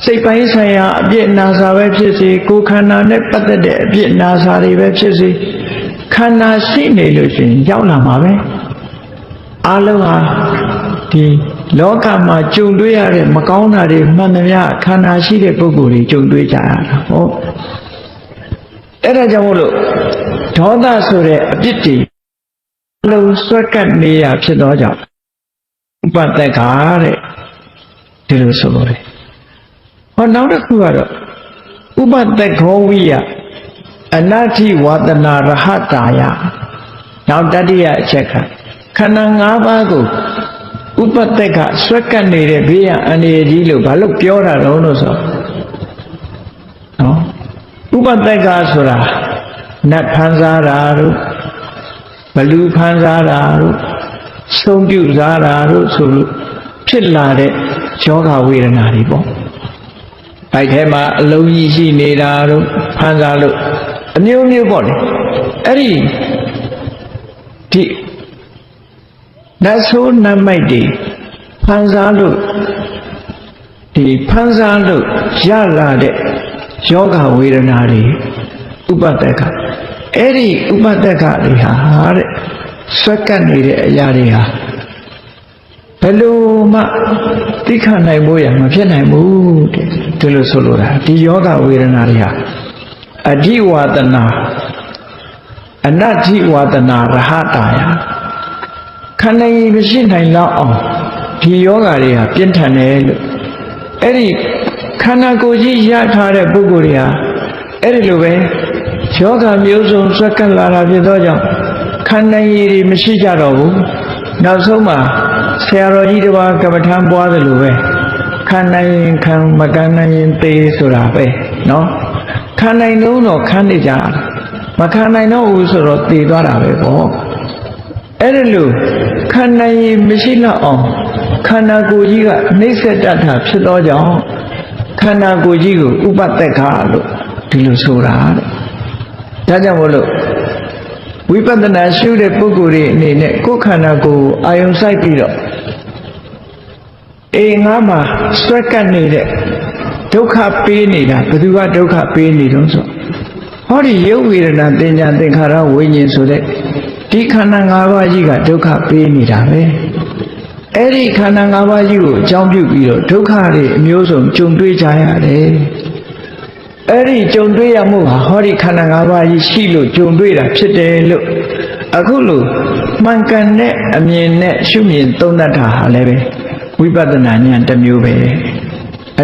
စိတ်ပိုင်းဆိုင်ရာအပြစ်နာစာပဲဖြစ်စေကိုယ်ခန္ဓာနဲ့ပတ်သက်တဲ့အပြစ်နာစာတွေပဲဖြစ်စေခန္ဓာရှိနေလို့ရှိရင်ရောက်လာမှာပဲအလုံးဟာဒီလောကမှာကြုံတွေ့ရတဲ့မကောင်းတာတွေမှန်သမျှခန္ဓာရှိတဲ့ပုဂ္ဂိုလ်တွေကြုံတွေ့ကြရတာဟုတ်အဲ့ဒါကြောင့်မို့လို့ဒေါသဆိုတဲ့အပြစ်တွေအလုံးဆွဲကပ်နေရဖြစ်သောကြောင့်ဥပတ္တကတဲ့ဒီလိုဆိုလို့တယ်ဟောနောက်တစ်ခုကတော့ဥပတ္တခောဝိယအနတ္ထိဝါဒနာရဟတာယနောက်တတိယအချက်ကခန္ဓာ၅ပါးကိုဥပတ္တကဆွဲကပ်နေတဲ့ဘေးရန်အန္တရာယ်ကြီးလို့ဘာလို့ပြောတာလဲလို့ဆိုနော်ဥပတ္တကဆိုတာနတ်ဖန်စားတာတို့ဘလူဖန်စားတာတို့ဆုံးပြုစားတာတို့ဆိုလို့ဖြစ်လာတဲ့ယောဂဝေဒနာတွေပေါ့ဘိုက်ထဲမှာအလုံးကြီးရှိနေတာတို့ဖန်စားလို့အမျိုးမျိုးပေါ့လေအဲ့ဒီနတ်ဆိုးနတ်မိုက်တွေဖန်စားလို့ဒီဖန်စားလို့ရလာတဲ့ယောဂဝေဒနာတွေဥပတ္တကအဲ့ဒီဥပတ္တကတွေဟာတဲ့ဆွဲကပ်နေတဲ့အရာတွေဟာဘယ်လိုမှသိခနိုင်ဖို့ရမဖြစ်နိုင်ဘူးတဲ့ဒီလိုဆိုလိုတာဒီယောဂဝေဒနာတွေဟာအဓိဝါဒနာအနတ္ထိဝါဒနာရဟတာယခန္ဓာကြီးမရှိနိုင်လောက်အောင်ဒီယောဂတွေဟာပြင်းထန်တယ်လို့အဲ့ဒီခန္ဓာကိုယ်ကြီးရထားတဲ့ပုဂ္ဂိုလ်တွေဟာအဲ့ဒီလိုပဲယောဂမျိုးစုံဆွဲကပ်လာတာဖြစ်သောကြောင့်ခန္ဓာရည်တွေမရှိကြတော့ဘူးနောက်ဆုံးမှာဆရာတော်ကြီးတစ်ပါးကမ္မထမ်းပွားသလိုပဲခန္ဓာရင်ခံမကန္နရင်သေဆိုတာပဲနော်ခန္ဓာရင်လုံးတော့ခန်းနေကြမခံနိုင်တော့ဘူးဆိုတော့သေသွားတာပဲပေါ့အဲ့ဒီလိုခန္ဓာရည်မရှိတော့အောင်ခန္ဓာကိုယ်ကြီးကနှိမ့်ဆက်တတ်တာဖြစ်သောကြောင့်ခန္ဓာကိုယ်ကြီးကိုဥပတ္တကလို့ဒီလိုဆိုတာတဲ့ဒါကြောင့်မို့လို့ဝိပဿနာရှုတဲ့ပုဂ္ဂိုလ်တွေအနေနဲ့ကိုယ်ခန္ဓာကိုယ်အာယုံစိုက်ပြီးတော့ငါမှာဆွဲကပ်နေတဲ့ဒုက္ခပေးနေတာဘယ်သူကဒုက္ခပေးနေတော့ဆိုဟောဒီရုပ်ဝေဒနာသင်ညာသင်္ခါရဝိညာဉ်ဆိုတဲ့ဒီခန္ဓာ၅ပါးကြီးကဒုက္ခပေးနေတာပဲအဲ့ဒီခန္ဓာ၅ပါးကြီးကိုအကြောင်းပြုပြီးတော့ဒုက္ခတွေအမျိုးစုံကြုံတွေ့ကြရတယ်အဲ့ဒီကြုံတွေ့ရမှုဟာဟောဒီခန္ဓာ၅ပါးကြီးရှိလို့ကြုံတွေ့တာဖြစ်တယ်လို့အခုလို့မှန်ကန်တဲ့အမြင်နဲ့ရှုမြင်သုံးသပ်တာဟာလည်းပဲဝိပဿနာဉာဏ်တစ်မျိုးပဲ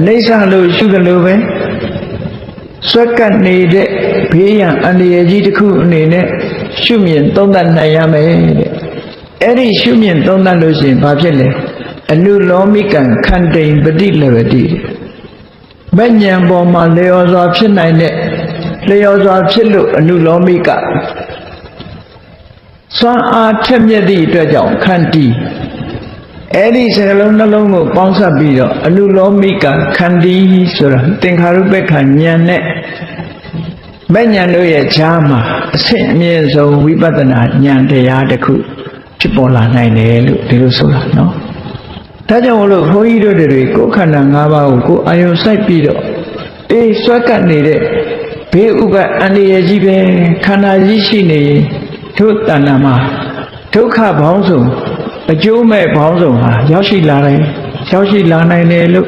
နိစ္စလို့ရှုတယ်လို့ပဲစွက်ကပ်နေတဲ့ဘေးရန်အန္တရာယ်ကြီးတစ်ခုအနေနဲ့ရှုမြင်သုံးသပ်နိုင်ရမယ်တဲ့အဲ့ဒီရှုမြင်သုံးသပ်လို့ရှိရင်ဘာဖြစ်လဲအနုလောမိကံခန္တိန်ပฏิလဝတိမဉ္ဇဉ်ပေါ်မှာလျော်စွာဖြစ်နိုင်တဲ့လျော်စွာဖြစ်လို့အနုလောမိကစွမ်းအားထက်မြက်သည့်အတွက်ကြောင့်ခန္တီအဲ့ဒီစကလုံးနှလုံးကိုပေါင်းစပ်ပြီးတော့အနုလောမိကခန္တီဆိုတာသင်္ခါရုပ္ပခဉာဏ်နဲ့မဉ္ဇဉ်တို့ရဲ့ဈာမှာအဆင့်အမြင့်ဆုံးဝိပဿနာဉာဏ်တရားတစ်ခုဖြစ်ပေါ်လာနိုင်တယ်လို့ဒီလိုဆိုတာနော်ဒါကြောင့်မလို့ဘုန်းကြီးတို့တွေကိုယ်ခန္ဓာ၅ပါးကိုကိုယ်အာယုံစိုက်ပြီးတော့စွက်ကပ်နေတဲ့ဘေးဥပ္ပအန္တရာယ်ကြီးပဲခန္ဓာကြီးရှိနေတို့တဏ္ဍာမှာဒုက္ခဘောင်းစုံအကျိုးမဲ့ဘောင်းစုံဟာရောက်ရှိလာနိုင်တယ်လို့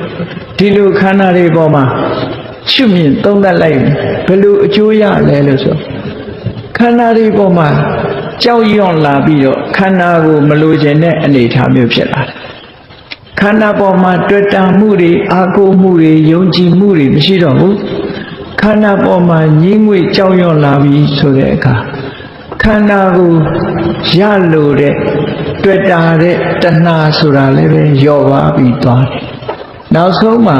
ဒီလိုခန္ဓာတွေပေါ်မှာရှုမြင်သုံးသပ်လိုက်ဘယ်လိုအကျိုးရလဲလို့ဆိုခန္ဓာတွေပေါ်မှာကြောက်ရွံ့လာပြီးတော့ခန္ဓာကိုမလိုချင်တဲ့အနေအထားမျိုးဖြစ်လာတယ်ခန္ဓာပေါ်မှာတွေ့တာမှုတွေအာကိုမှုတွေယုံကြည်မှုတွေမရှိတော့ဘူးခန္ဓာပေါ်မှာညှိငွေ့ကြောက်ရွံ့လာပြီးဆိုတဲ့အခါခန္ဓာကိုရလို့တဲ့တွေ့တာတဲ့တဏှာဆိုတာလည်းပဲလျော့ပါပြီးသွားတယ်နောက်ဆုံးမှာ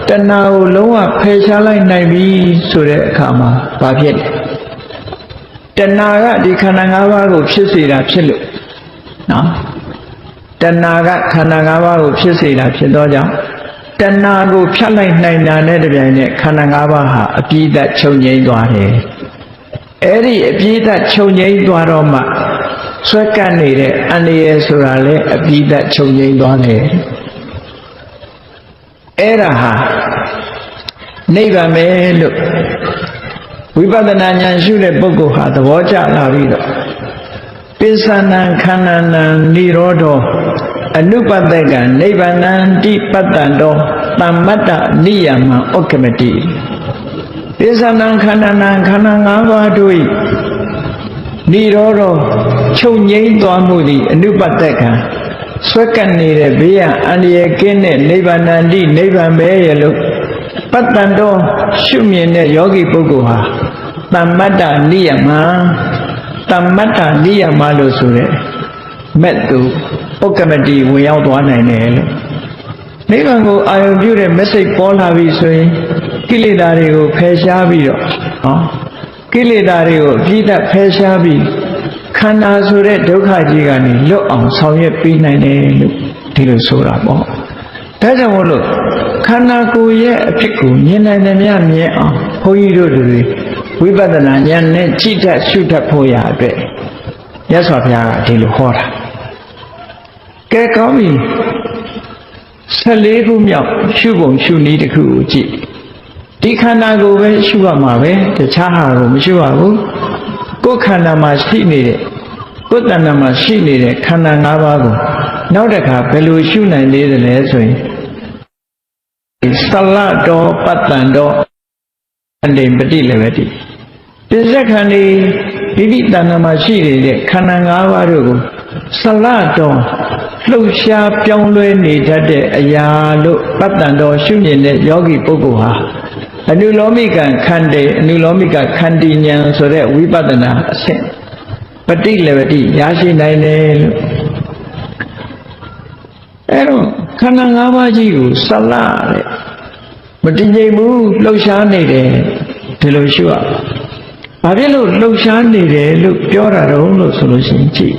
တဏှာကိုလုံးဝဖယ်ရှားလိုက်နိုင်ပြီဆိုတဲ့အခါမှာဘာဖြစ်လဲတဏှာကဒီခန္ဓာ၅ပါးကိုဖြစ်စေတာဖြစ်လို့နော်တဏှာကခန္ဓာ၅ပါးကိုဖြစ်စေတာဖြစ်သောကြောင့်တဏှာကိုဖြတ်လိုက်နိုင်တာနဲ့တပြိုင်နက်ခန္ဓာ၅ပါးဟာအပြည့်အစုံချုပ်ငြိမ်းသွားတယ်အဲ့ဒီအပြည့်အစုံချုပ်ငြိမ်းသွားတော့မှဆွဲကပ်နေတဲ့အန္တရာယ်ဆိုတာလည်းအပြည့်အစုံချုပ်ငြိမ်းသွားတယ်အဲ့ဒါဟာနိဗ္ဗာန်ပဲလို့ဝိပဿနာဉာဏ်ရှုတဲ့ပုဂ္ဂိုလ်ဟာသဘောကျလာပြီးတော့ပိဿနံခန္ဓာနံនិရောဓောအနုပတ္တကနိဗ္ဗာနံတိပတ္တံတောသမ္မတ္တနိယမံဩက္ခမတိပိဿနံခန္ဓာနံခန္ဓာ၅ပါးတို့និရောဓောချုပ်ငြိမ်းသွားမှုသည်အနုပတ္တကဆွဲကပ်နေတဲ့ဘေးရန်အန္တရာယ်ကင်းတဲ့နိဗ္ဗာနံတိနိဗ္ဗာန်ပဲရဲ့လို့ပတ္တံတောရှုမြင်တဲ့ယောဂီပုဂ္ဂိုလ်ဟာသမ္မတ္တနိယမံသမ္မတ္တနိယမလို့ဆိုတဲ့မဲ့သူဥက္ကမတိဝင်ရောက်သွားနိုင်တယ်လို့နိဗ္ဗာန်ကိုအာရုံပြုတဲ့မစိတ်ပေါ်လာပြီဆိုရင်ကိလေသာတွေကိုဖယ်ရှားပြီးတော့ကိလေသာတွေကိုအပြည့်အဖယ်ရှားပြီးခန္ဓာဆိုတဲ့ဒုက္ခကြီးကနေလွတ်အောင်ဆောင်ရွက်ပေးနိုင်တယ်လို့ဒီလိုဆိုတာပေါ့ဒါကြောင့်မို့လို့ခန္ဓာကိုယ်ရဲ့အဖြစ်ကိုမြင်နိုင်တယ်များမြင်အောင်ဘုန်းကြီးတို့တွေဝိပဿနာဉာဏ်နဲ့ကြည့်တတ်ရှုတတ်ဖို့ရအတွက်မြတ်စွာဘုရားကဒီလိုဟောတာကဲကောင်းပြီ14ခုမြောက်ရှုပုံရှုနည်းတစ်ခုကိုကြည့်ဒီခန္ဓာကိုယ်ပဲရှုရမှာပဲတခြားဟာကိုမရှုရဘူးကိုယ်ခန္ဓာမှာရှိနေတဲ့ကိုယ်တဏ္ဍာမှာရှိနေတဲ့ခန္ဓာ၅ပါးကိုနောက်တစ်ခါဘယ်လိုရှုနိုင်သေးတယ်လဲဆိုရင်သလတောပတ္တံတောအန္တိပฏิလည်းပဲဒီပစ္စခန္ဒီဒီဒီတဏ္ဍာမှာရှိနေတဲ့ခန္ဓာ၅ပါးတို့ကိုသလတောလှုပ်ရှားပြောင်းလဲနေတတ်တဲ့အရာလို့ပတ္တံတော်ရှုမြင်တဲ့ယောဂီပုဂ္ဂိုလ်ဟာအနုလောမိကံခန္တေအနုလောမိကခန္တီဉာဏ်ဆိုတဲ့ဝိပဿနာအဆင့်ပฏิလည်းပဲဒီရရှိနိုင်တယ်လို့အဲ့တော့ခန္ဓာ၅ပါးကြီးကိုသလတဲ့မတည်ငြိမ်ဘူးလှုပ်ရှားနေတယ်ဒီလိုရှုရဘာဖြစ်လို့လှုပ်ရှားနေတယ်လို့ပြောတာတော့လို့ဆိုလို့ရှိရင်ကြည့်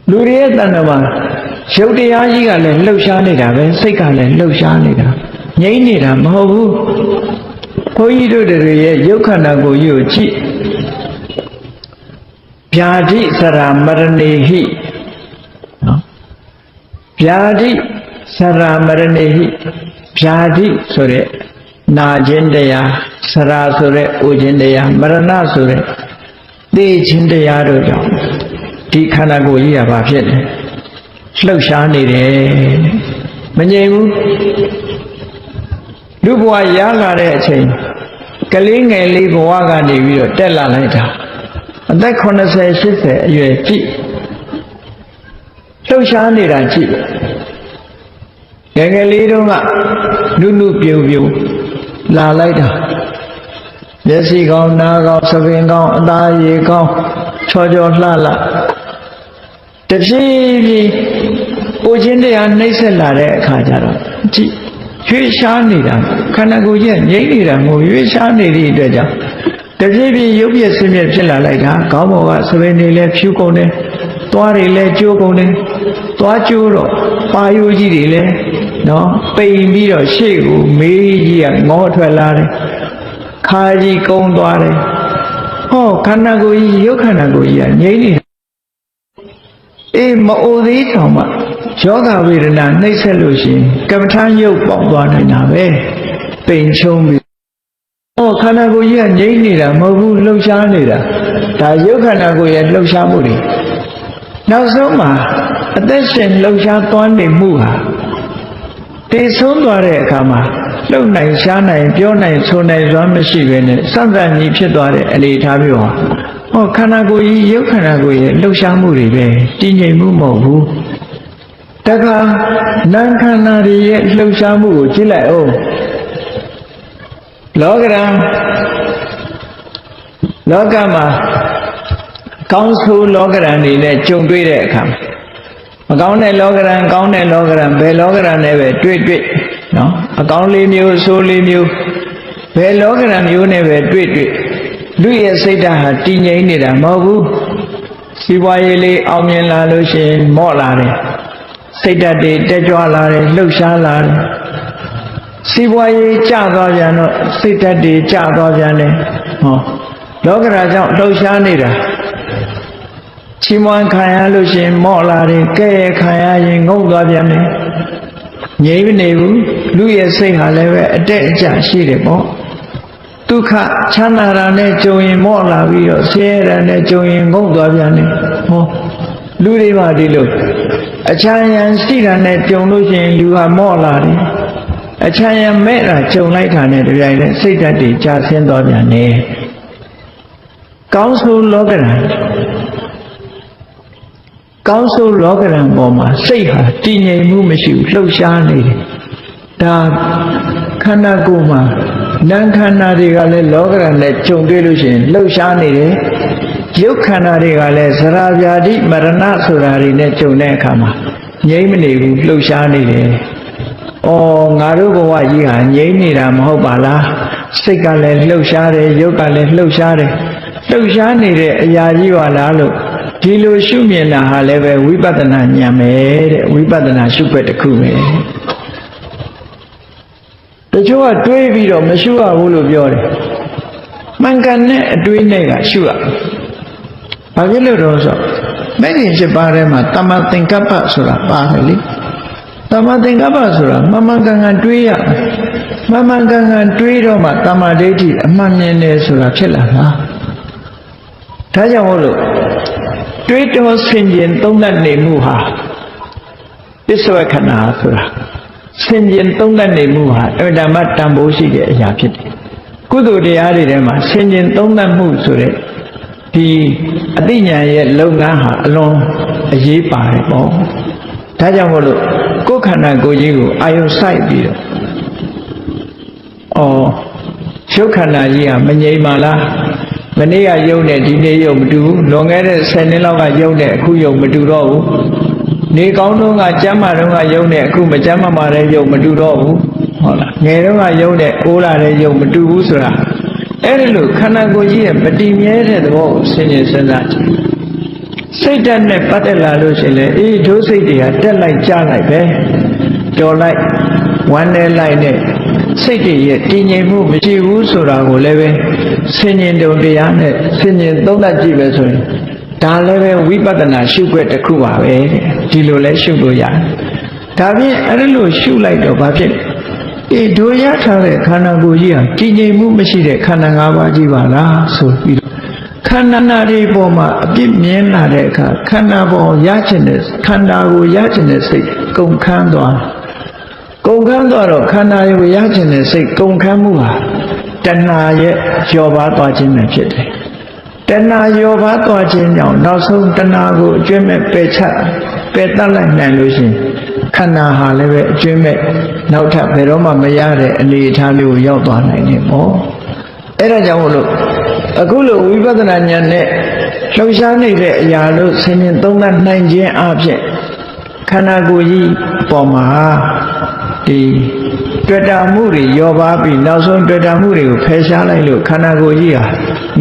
လူတွေရဲ့တဏ္ဍာမှာရုပ်တရားကြီးကလည်းလှုပ်ရှားနေတာပဲစိတ်ကလည်းလှုပ်ရှားနေတာငြိမ့်နေတာမဟုတ်ဘူးဘုန်းကြီးတို့တွေရဲ့ရုပ်ခန္ဓာကိုယ်ကြီးကိုကြည့်ဗျာတိစရာမရဏေဟိနော်ဗျာတိစရာမရဏေဟိဗျာတိဆိုတဲ့နာခြင်းတရားစရာဆိုတဲ့အိုခြင်းတရားမရဏဆိုတဲ့သိခြင်းတရားတို့ကြောင့်ဒီခန္ဓာကိုယ်ကြီးကဘာဖြစ်လဲလှုပ်ရှားနေတယ်မငြိမ်ဘူးလူဘဝရလာတဲ့အချိန်ကလေးငယ်လေးဘဝကနေပြီးတော့တက်လာလိုက်တာအသက်80 80အရွယ်ကြည့်လှုပ်ရှားနေတာကြည့် ငယ်လေးတုန်းကနုနုပြုံပြုံလာလိုက်တာမျက်စိကောင်းနားကောင်းသပင်ကောင်းအသားရည်ကောင်းချောချောလှလှတဖြည်းဖြည်းကိုချင်းတရားနှိမ့်ဆက်လာတဲ့အခါကျတော့ကြည့်ရွှေ့ရှားနေတာခန္ဓာကိုယ်ကြီးငြိမ့်နေတာမဟုတ်ရွှေ့ရှားနေသည့်အတွက်ကြောင့်တဖြည်းဖြည်းရုပ်ပြည့်စင်းပြည့်ဖြစ်လာလိုက်တာခေါင်းပေါ်ကသပင်တွေလည်းဖြူကုန်တယ်သွားတွေလည်းကျိုးကုန်တယ်သွားကျိုးတော့ပါယိုကြီးတွေလည်းနော်ပိန်ပြီးတော့ရှေ့ကိုမေးကြီးကငေါထွက်လာတယ်ခါကြီးကုန်းသွားတယ်ဟောခန္ဓာကိုယ်ကြီးရုပ်ခန္ဓာကိုယ်ကြီးကငြိမ့်နေတာအေးမအိုသေးတောင်မှယောဂဝေဒနာနှိမ့်ဆက်လို့ရှိရင်ကမ္မထာရုပ်ပေါက်သွားနိုင်တာပဲပိန်ချုံပြီးဟောခန္ဓာကိုယ်ကြီးကငြိမ့်နေတာမဟုတ်ဘူးလှုပ်ရှားနေတာဒါရုပ်ခန္ဓာကိုယ်ရဲ့လှုပ်ရှားမှုတွေနောက်ဆုံးမှာအသက်ရှင်လှုပ်ရှားသွားနေမှုဟာတည်ဆုံးသွားတဲ့အခါမှာလှုပ်နိုင်ရှားနိုင်ပြောနိုင်ဆိုနိုင်စွမ်းမရှိဘဲနဲ့စံတန်ကြီးဖြစ်သွားတဲ့အနေအထားမျိုးဟာဟောခန္ဓာကိုယ်ကြီးရုပ်ခန္ဓာကိုယ်ရဲ့လှုပ်ရှားမှုတွေပဲတည်ငြိမ်မှုမဟုတ်ဘူးတခါနာမ်ခန္ဓာတွေရဲ့လှုပ်ရှားမှုကိုကြည့်လိုက်အောင်လောကမှာကောင်းဆိုးလောကရန်တွေနဲ့ကြုံတွေ့တဲ့အခါမကောင်းတဲ့လောကရန်ကောင်းတဲ့လောကရန်ဘယ်လောကရန်နဲ့ပဲတွေ့နော်အကောင်းလေးမျိုးဆိုးလေးမျိုးဘယ်လောကရန်မျိုးနဲ့ပဲတွေ့လူရဲ့စိတ်ဓာတ်ဟာတည်ငြိမ်နေတာမဟုတ်ဘူးစီးပွားရေးလေးအောင်မြင်လာလို့ရှိရင်မော့လာတယ်စိတ်ဓာတ်တွေတက်ကြွလာတယ်လှုပ်ရှားလာတယ်စီးပွားရေးကျသွားပြန်တော့စိတ်ဓာတ်တွေကျသွားပြန်တယ်ဟောလောကရာကြောင့်လှုပ်ရှားနေတာချီးမွမ်းခံရလို့ရှိရင်မော့လာတယ်ကဲ့ရဲ့ခံရရင်ငုံသွားပြန်တယ်ငြိမ်မနေဘူးလူရဲ့စိတ်ဟာလည်းပဲအတက်အကျရှိတယ်ပေါ့ဒုက္ခချမ်းသာတာနဲ့ကြုံရင်မော့လာပြီးတော့ဆင်းရဲတာနဲ့ကြုံရင်ငုံသွားပြန်တယ်ဟောလူတွေပါဒီလိုအချမ်းရံရှိတာနဲ့ကြုံလို့ရှိရင်လူဟာမော့လာတယ်အချမ်းရံမဲ့တာကြုံလိုက်တာနဲ့တပြိုင်တည်းစိတ်ဓာတ်တွေကျဆင်းသွားပြန်တယ်ကောင်းဆိုးလောကရန်ကောင်းဆိုးလောကရန်ပေါ်မှာစိတ်ဟာတည်ငြိမ်မှုမရှိဘူးလှုပ်ရှားနေတယ်ဒါခန္ဓာကိုယ်မှာနာမ်ခန္ဓာတွေကလည်းလောကရန်နဲ့ကြုံတွေ့လို့ရှိရင်လှုပ်ရှားနေတယ်ရုပ်ခန္ဓာတွေကလည်းသရဗျာတိမရဏဆိုတာတွေနဲ့ကြုံတဲ့အခါမှာငြိမ့်မနေဘူးလှုပ်ရှားနေတယ်။အော်ငါတို့ဘဝကြီးဟာငြိမ့်နေတာမဟုတ်ပါလား။စိတ်ကလည်းလှုပ်ရှားတယ်ရုပ်ကလည်းလှုပ်ရှားတယ်။လှုပ်ရှားနေတဲ့အရာကြီးပါလားလို့ဒီလိုရှုမြင်တာဟာလည်းပဲဝိပဿနာဉာဏ်ပဲတဲ့ဝိပဿနာရှုွက်တစ်ခုပဲ။တချို့ကတွေးပြီးတော့မရှုရဘူးလို့ပြောတယ်။မှန်ကန်တဲ့အတွေးနဲ့ကရှုရ။ဘာဖြစ်လို့တော့ဆိုမဲ့ခင်7ပါးထဲမှာတမ္မာသင်္ကပ္ပဆိုတာပါတယ်လေတမ္မာသင်္ကပ္ပဆိုတာမှန်မှန်ကန်ကန်တွေးရမှန်မှန်ကန်ကန်တွေးတော့မှတမ္မာဒိဋ္ဌိအမှန်မြင်တယ်ဆိုတာဖြစ်လာတာဒါကြောင့်မို့လို့တွေးတောဆင်ခြင်သုံးသပ်နေမှုဟာပစ္စဝခဏဆိုတာဆင်ခြင်သုံးသပ်နေမှုဟာအဓမ္မတန်ဖိုးရှိတဲ့အရာဖြစ်တယ်ကုသိုလ်တရားတွေထဲမှာဆင်ခြင်သုံးသပ်မှုဆိုတဲ့ဒီအသိဉာဏ်ရဲ့လုပ်ငန်းဟာအလွန်အရေးပါတယ်ပေါ့ဒါကြောင့်မို့လို့ကိုယ်ခန္ဓာကိုယ်ကြီးကိုအာယုစိုက်ပြီးတော့ရုပ်ခန္ဓာကြီးဟာမငြိမ်ပါလားမနေ့ကယုံနဲ့ဒီနေ့ယုံမတူဘူးလွန်ခဲ့တဲ့10နှစ်လောက်ကယုံနဲ့အခုယုံမတူတော့ဘူးနေကောင်းတုန်းကကျမ်းမာတုန်းကယုံနဲ့အခုမကျမ်းမာမှလည်းယုံမတူတော့ဘူးဟုတ်လားငယ်တုန်းကယုံနဲ့အိုးလာတဲ့ယုံမတူဘူးဆိုတာအဲ့ဒီလိုခန္ဓာကိုယ်ကြီးရဲ့မတည်မြဲတဲ့သဘောကိုဆင်ခြင်စဉ်းစားကြည့်စိတ်ဓာတ်နဲ့ပတ်သက်လာလို့ရှိရင်လေအေးဒုစိတ်တွေကတက်လိုက်ကြလိုက်ပဲတော်လိုက်ဝမ်းနေလိုက်နဲ့စိတ်တွေရဲ့တည်ငြိမ်မှုမရှိဘူးဆိုတာကိုလည်းပဲဆင်ခြင်တုံတရားနဲ့ဆင်ခြင်သုံးသပ်ကြည့်ပဲဆိုရင်ဒါလည်းပဲဝိပဿနာရှုွက်တစ်ခုပါပဲဒီလိုလဲရှုလို့ရတယ်ဒါဖြင့်အဲ့ဒီလိုရှုလိုက်တော့ဘာဖြစ်လဲဒုရထားတဲ့ခန္ဓာကိုယ်ကြီးဟာတည်ငြိမ်မှုမရှိတဲ့ခန္ဓာ၅ပါးကြီးပါလားဆိုပြီးခန္ဓာတွေပေါ်မှာအပြစ်မြင်လာတဲ့အခါခန္ဓာပေါ်ရချင်တဲ့ခန္ဓာကိုရချင်တဲ့စိတ်ကုန်ခန်းသွားတော့ခန္ဓာကိုရချင်တဲ့စိတ်ကုန်ခန်းမှုဟာတဏှာရဲ့လျော့ပါသွားခြင်းပဲဖြစ်တယ်တဏှာလျော့ပါသွားခြင်းကြောင့်နောက်ဆုံးတဏှာကိုအကျွမ်းမဲ့ပယ်တတ်လိုက်နိုင်လို့ရှိရင် ခန္ဓာဟာလည်းပဲအကျွင်းမဲ့နောက်ထပ်ဘယ်တော့မှမရတဲ့အနေအထားမျိုးရောက်သွားနိုင်တယ်ပေါ့အဲ့ဒါကြောင့်မို့လို့အခုလိုဝိပဿနာဉာဏ်နဲ့လှုပ်ရှားနေတဲ့အရာလို့ဆင်ញင်သုံးသပ်နိုင်ခြင်းအပြင်ခန္ဓာကိုယ်ကြီးအပေါ်မှာဒီတွေ့တာမှုတွေရောပါပြီးနောက်ဆုံးတွေ့တာမှုတွေကိုဖယ်ရှားလိုက်လို့ခန္ဓာကိုယ်ကြီးဟာ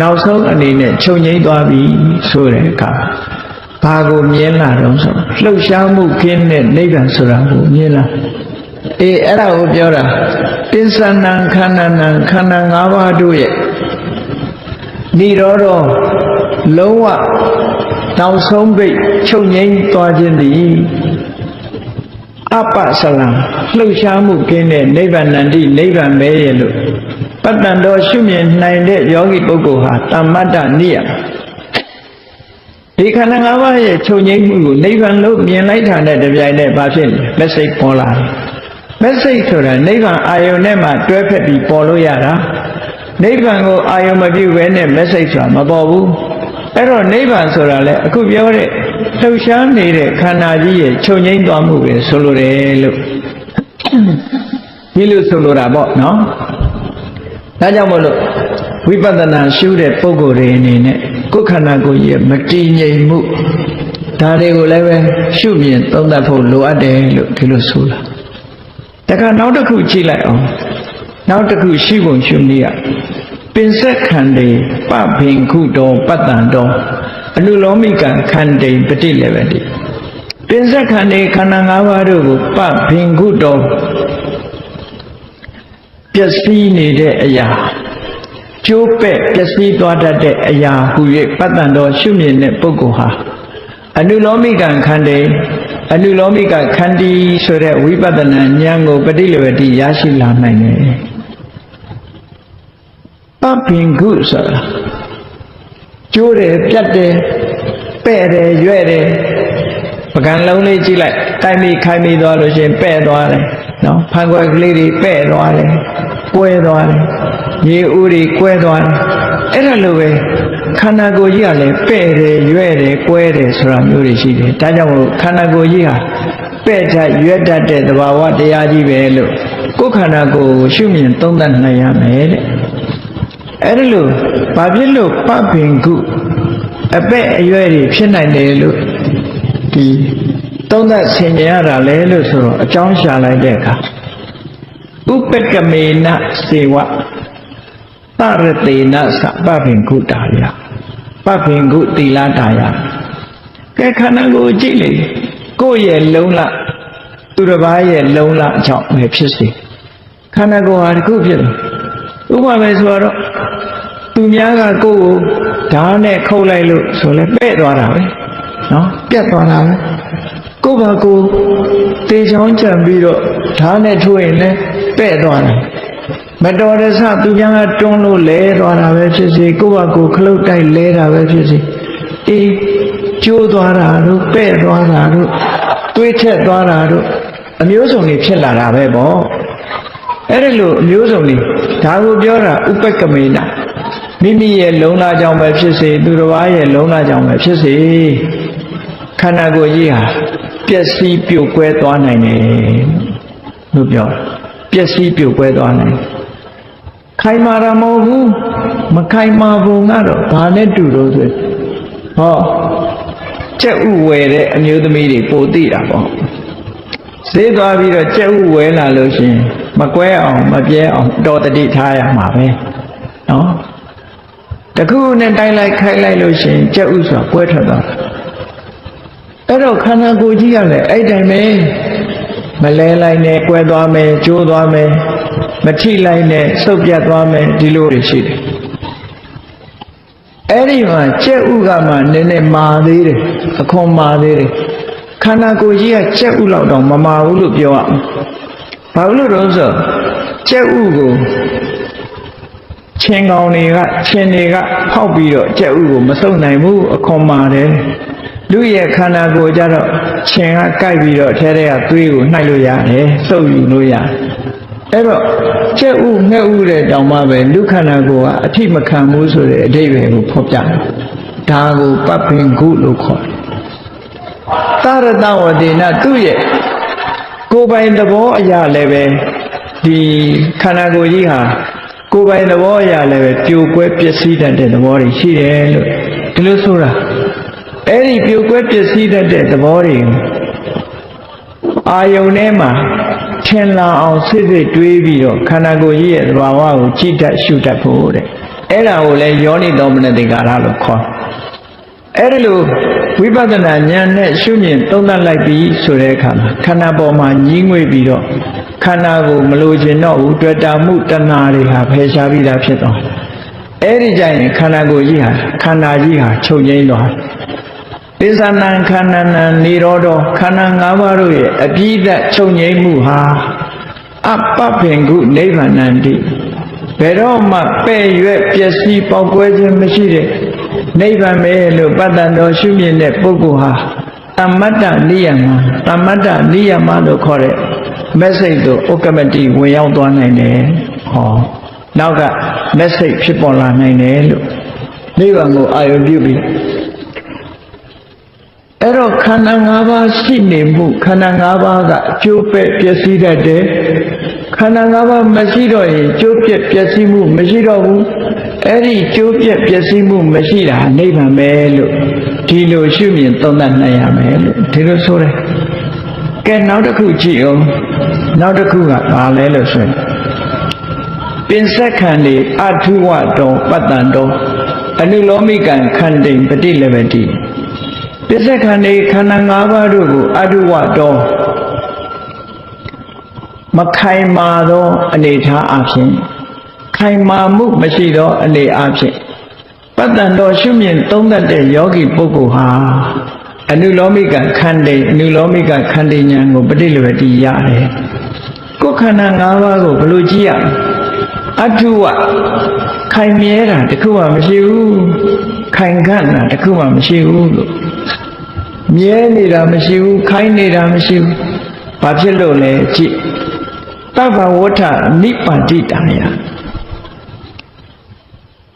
နောက်ဆုံးအနေနဲ့ချုပ်ငြိမ်းသွားပြီဆိုတဲ့အခါဘာကိုမြင်လာတော့ဆိုလှုပ်ရှားမှုခင်းတဲ့နိဗ္ဗာန်ဆိုတာကိုမြင်လာအဲ့ဒါကိုပြောတာပစ္စနံခန္ဓာနံခန္ဓာ၅ပါးတို့ရဲ့နိရောဓလုံးဝနောက်ဆုံးပိတ်ချုပ်ငြိမ်းသွားခြင်းသည်အပ္ပစလံလှုပ်ရှားမှုကင်းတဲ့နိဗ္ဗာန်တည်းနိဗ္ဗာန်ပဲရဲ့လို့ပတ္တန်တော်ရှုမြင်နိုင်တဲ့ယောဂီပုဂ္ဂိုလ်ဟာတမ္မတ္တနိယဒီခန္ဓာ၅ပါးရဲ့ချုပ်ငြိမ်းမှုကိုနိဗ္ဗာန်လို့မြင်လိုက်တာနဲ့တပြိုင်နက်ဘာဖြစ်လဲမက်ဆေ့ပေါ်လာတယ်မက်ဆေ့ဆိုတာနိဗ္ဗာန်အာယုန်နဲ့မှတွဲဖက်ပြီးပေါ်လို့ရတာနိဗ္ဗာန်ကိုအာယုန်မပြုဘဲနဲ့မက်ဆေ့ဆိုတာမပေါ်ဘူးအဲ့တော့နိဗ္ဗာန်ဆိုတာလေအခုပြောတဲ့လှုပ်ရှားနေတဲ့ခန္ဓာကြီးရဲ့ချုပ်ငြိမ်းသွားမှုပဲဆိုလိုတယ်လို့ဒီလိုဆိုလိုတာပေါ့နော်ဒါကြောင့်မို့လို့ဝိပဿနာရှုတဲ့ပုဂ္ဂိုလ်တွေအနေနဲ့ကိုယ်ခန္ဓာကိုယ်ရဲ့မတည်ငြိမ်မှုဒါတွေကိုလည်းပဲရှုမြင်သုံးသပ်ဖို့လိုအပ်တယ်လို့ဒီလိုဆိုလာတခါနောက်တစ်ခုကြည့်လိုက်အောင်နောက်တစ်ခုရှိပုံရှုနည်းရပင်ဆက်ခန္တေပဘင်ခုတော်ပတ္တန်တော်အနုလောမိကခန္တေပฏิလေဝတိပင်ဆက်ခန္တေခန္ဓာ၅ပါးတို့ကိုပဘင်ခုတော်ပျက်စီးနေတဲ့အရာကျိုးပဲ့ပျက်စီးသွားတတ်တဲ့အရာဟူ၍ပတ္တန်တော်ရှုမြင်တဲ့ပုဂ္ဂိုလ်ဟာအနုလောမိကခန္တေအနုလောမိကခန္တီဆိုတဲ့ဝိပဿနာဉာဏ်ကိုပฏิလေဝတိရရှိလာနိုင်တယ်ပပင်ခုဆိုတာကျိုးတယ်ပြတ်တယ်ပဲ့တယ်ရွဲ့တယ်ပကံလုံးလေးကြည့်လိုက်တိုက်မိခိုင်းမိသွားလို့ရှိရင်ပဲ့သွားတယ်နော်ဖန်ခွက်ကလေးတွေပဲ့သွားတယ်ကွဲသွားတယ်ရေဥတွေကွဲသွားတယ်အဲ့ဒါလိုပဲခန္ဓာကိုယ်ကြီးကလည်းပဲ့တယ်ရွဲ့တယ်ကွဲတယ်ဆိုတာမျိုးတွေရှိတယ်ဒါကြောင့်မို့ခန္ဓာကိုယ်ကြီးဟာပဲ့တတ်ရွဲ့တတ်တဲ့သဘာဝတရားကြီးပဲလို့ကိုယ်ခန္ဓာကိုယ်ကိုရှုမြင်သုံးသပ်နိုင်ရမယ်တဲ့အဲ့ဒါလို့ဘာဖြစ်လို့ပပင်ခုအပဲ့အရွယ်တွေဖြစ်နိုင်တယ်လို့ဒီသုံးသပ်ဆင်ခြင်ရတာလဲလို့ဆိုတော့အကြောင်းရှာလိုက်တဲ့အခါဥပကမေနစေဝသရတေနသပပင်ခုတာယပပင်ခုတိလတာယကဲခန္ဓာကိုယ်ကြည့်လေကိုယ့်ရဲ့လုံလသူတစ်ပါးရဲ့လုံလအကြောင်းပဲဖြစ်စေခန္ဓာကိုယ်ဟာတစ်ခုဖြစ်တယ်ဥပမာပဲဆိုတော့သူများကကိုယ့်ကိုဓာတ်နဲ့ခုတ်လိုက်လို့ဆိုလဲပဲ့သွားတာပဲနော်ပြတ်သွားတာပဲကိုယ့်ဘာကိုတေချောင်းချံပြီးတော့ဓာတ်နဲ့ထိုးရင်လည်းပဲ့သွားတယ်မတော်တဆသူများကတွန်းလို့လဲသွားတာပဲဖြစ်စေကိုယ့်ဘာကိုခလုတ်တိုက်လဲတာပဲဖြစ်စေအေးကျိုးသွားတာတို့ပဲ့သွားတာတို့တွေးချက်သွားတာတို့အမျိုးစုံတွေဖြစ်လာတာပဲပေါ့အဲ့ဒါလို့အမျိုးစုံတွေဒါကိုပြောတာဥပက္ခမေနမိမိရဲ့လုံလာကြောင့်ပဲဖြစ်စေသူတစ်ပါးရဲ့လုံလာကြောင့်ပဲဖြစ်စေခန္ဓာကိုယ်ကြီးဟာပျက်စီးပြုတ်ကွဲသွားနိုင်တယ်လို့ပြောပျက်စီးပြုတ်ကွဲသွားနိုင်ခိုင်မာတာမဟုတ်ဘူးမခိုင်မာဘူးကတော့ဘာနဲ့တူလို့ဆိုဟောကြက်ဥဝယ်တဲ့အမျိုးသမီးတွေပိုသိတာပေါ့ဈေးသွားပြီးတော့ကြက်ဥဝယ်လာလို့ရှိရင်မကွဲအောင်မပြဲအောင်တော်တတိထားရမှာပဲနော်တခုနဲ့တိုက်လိုက်ခိုက်လိုက်လို့ရှိရင်ကြက်ဥဆိုတာကွဲထွက်သွားအဲ့တော့ခန္ဓာကိုယ်ကြီးကလည်းအဲ့တိုင်းပဲမလဲလိုက်နဲ့ကွဲသွားမယ်ကျိုးသွားမယ်မထိလိုက်နဲ့စုပ်ပြတ်သွားမယ်ဒီလိုတွေရှိတယ်အဲ့ဒီမှာကြက်ဥကမှနည်းနည်းမာသေးတယ်အခွန်မာသေးတယ်ခန္ဓာကိုယ်ကြီးကကြက်ဥလောက်တော့မမာဘူးလို့ပြောရအောင်ဘာလို့လဲဆိုကြက်ဥကိုချင်းကောင်တွေကချင်းတွေကဖောက်ပြီးတော့ကြက်ဥကိုမစုပ်နိုင်ဘူးအခွန်မာတယ်လူရဲ့ခန္ဓာကိုယ်ကြတော့ချင်းကကိုက်ပြီးတော့ထဲထဲကသွေးကိုနှိုက်လို့ရတယ်စုပ်ယူလို့ရတယ်အဲ့တော့ကြက်ဥငှက်ဥတဲ့တောင်မှပဲလူခန္ဓာကိုယ်ကအထိမခံဘူးဆိုတဲ့အဓိပ္ပာယ်ကိုဖော်ပြတယ်ဒါကိုပပင်ခုလို့ခေါ်တယ်သရတဝတိနသူ့ရဲ့ ကိုယ်ပိုင်သဘောအရာလည်းပဲဒီခန္ဓာကိုယ်ကြီးဟာကိုယ်ပိုင်သဘောအရာလည်းပဲပြိုကွဲပျက်စီးတတ်တဲ့သဘောတွေရှိတယ်လို့ဒီလိုဆိုတာအဲ့ဒီပြိုကွဲပျက်စီးတတ်တဲ့သဘောတွေအာယုန်ထဲမှာထင်လာအောင်စစ်စစ်တွေးပြီးတော့ခန္ဓာကိုယ်ကြီးရဲ့သဘာဝကိုကြည့်တတ်ရှုတတ်ဖို့တဲ့အဲ့ဒါကိုလည်းယောနိသောမနတိကာရလို့ခေါ်အဲ့ဒီလိုဝိပဿနာဉာဏ်နဲ့ရှုမြင်သုံးသပ်လိုက်ပြီးဆိုတဲ့အခါမှာခန္ဓာပေါ်မှာညီးငွေ့ပြီးတော့ခန္ဓာကိုမလိုချင်တော့ဘူးတွေ့တာမှုတဏှာတွေဟာဖယ်ရှားပြီးသားဖြစ်သွားအဲ့ဒီကြရင်ခန္ဓာကိုယ်ကြီးဟာခန္ဓာကြီးဟာချုပ်ငြိမ်းသွားပိဿနံခန္ဓာနံនិရောဓခန္ဓာ၅ပါးတို့ရဲ့အပြီးသတ်ချုပ်ငြိမ်းမှုဟာအပပင်ကုနိဗ္ဗာနန္တိဘယ်တော့မှပဲ့ရွက်ပျက်စီးပေါက်ကွဲခြင်းမရှိတဲ့နိဗ္ဗာန်ပဲလို့ပတ္တန်တော်ရှုမြင်တဲ့ပုဂ္ဂိုလ်ဟာသမ္မတ္တနိယမသမ္မတ္တနိယမလို့ခေါ်တဲ့မက်ဆေ့တို့ဥက္ကမတိဝင်ရောက်သွားနိုင်တယ်ဟောနောက်ကမက်ဆေ့ဖြစ်ပေါ်လာနိုင်တယ်လို့နိဗ္ဗာန်ကိုအာရုံပြုပြီးအဲ့တော့ခန္ဓာ၅ပါးရှိနေမှုခန္ဓာ၅ပါးကအကျိုးပဲ့ပျက်စီးတတ်တယ်ခန္ဓာ၅ပါးမရှိတော့ရင်ကျိုးပြက်ပျက်စီးမှုမရှိတော့ဘူးအဲ့ဒီကျိုးပြက်ပျက်စီးမှုမရှိတာနိဗ္ဗာန်ပဲလို့ဒီလိုရှုမြင်သုံးသပ်နိုင်ရမယ်လို့ဒီလိုဆိုတယ်ကဲနောက်တစ်ခုကြည့်အောင်နောက်တစ်ခုကဘာလဲလို့ဆိုရင်ပင်စက္ခန္ဒီအထုဝတောပတ္တန်တောအနုလောမိကံခန္တိပฏิလဗတိပစ္စက္ခန္ဒီခန္ဓာ၅ပါးတို့ကိုအထုဝတောမခိုင်မာသောအနေထားအဖြစ်ခိုင်မာမှုမရှိသောအနေအဖြစ်ပတ္တန်တော်ရှုမြင်သုံးသပ်တဲ့ယောဂီပုဂ္ဂိုလ်ဟာအနုလောမိကခန္တိအနုလောမိကခန္တိဉာဏ်ကိုပฏิလဝတိရတယ်ကိုယ်ခန္ဓာ၅ပါးကိုဘယ်လိုကြည့်ရအထုဝခိုင်မြဲတာတခုမှမရှိဘူးခိုင်ခန့်တာတခုမှမရှိဘူးလို့မြဲနေတာမရှိဘူးခိုင်နေတာမရှိဘူးဘာဖြစ်လို့လဲကြည့်တဗ္ဗဝဋ္ဌနိပ္ပန္တိတံယ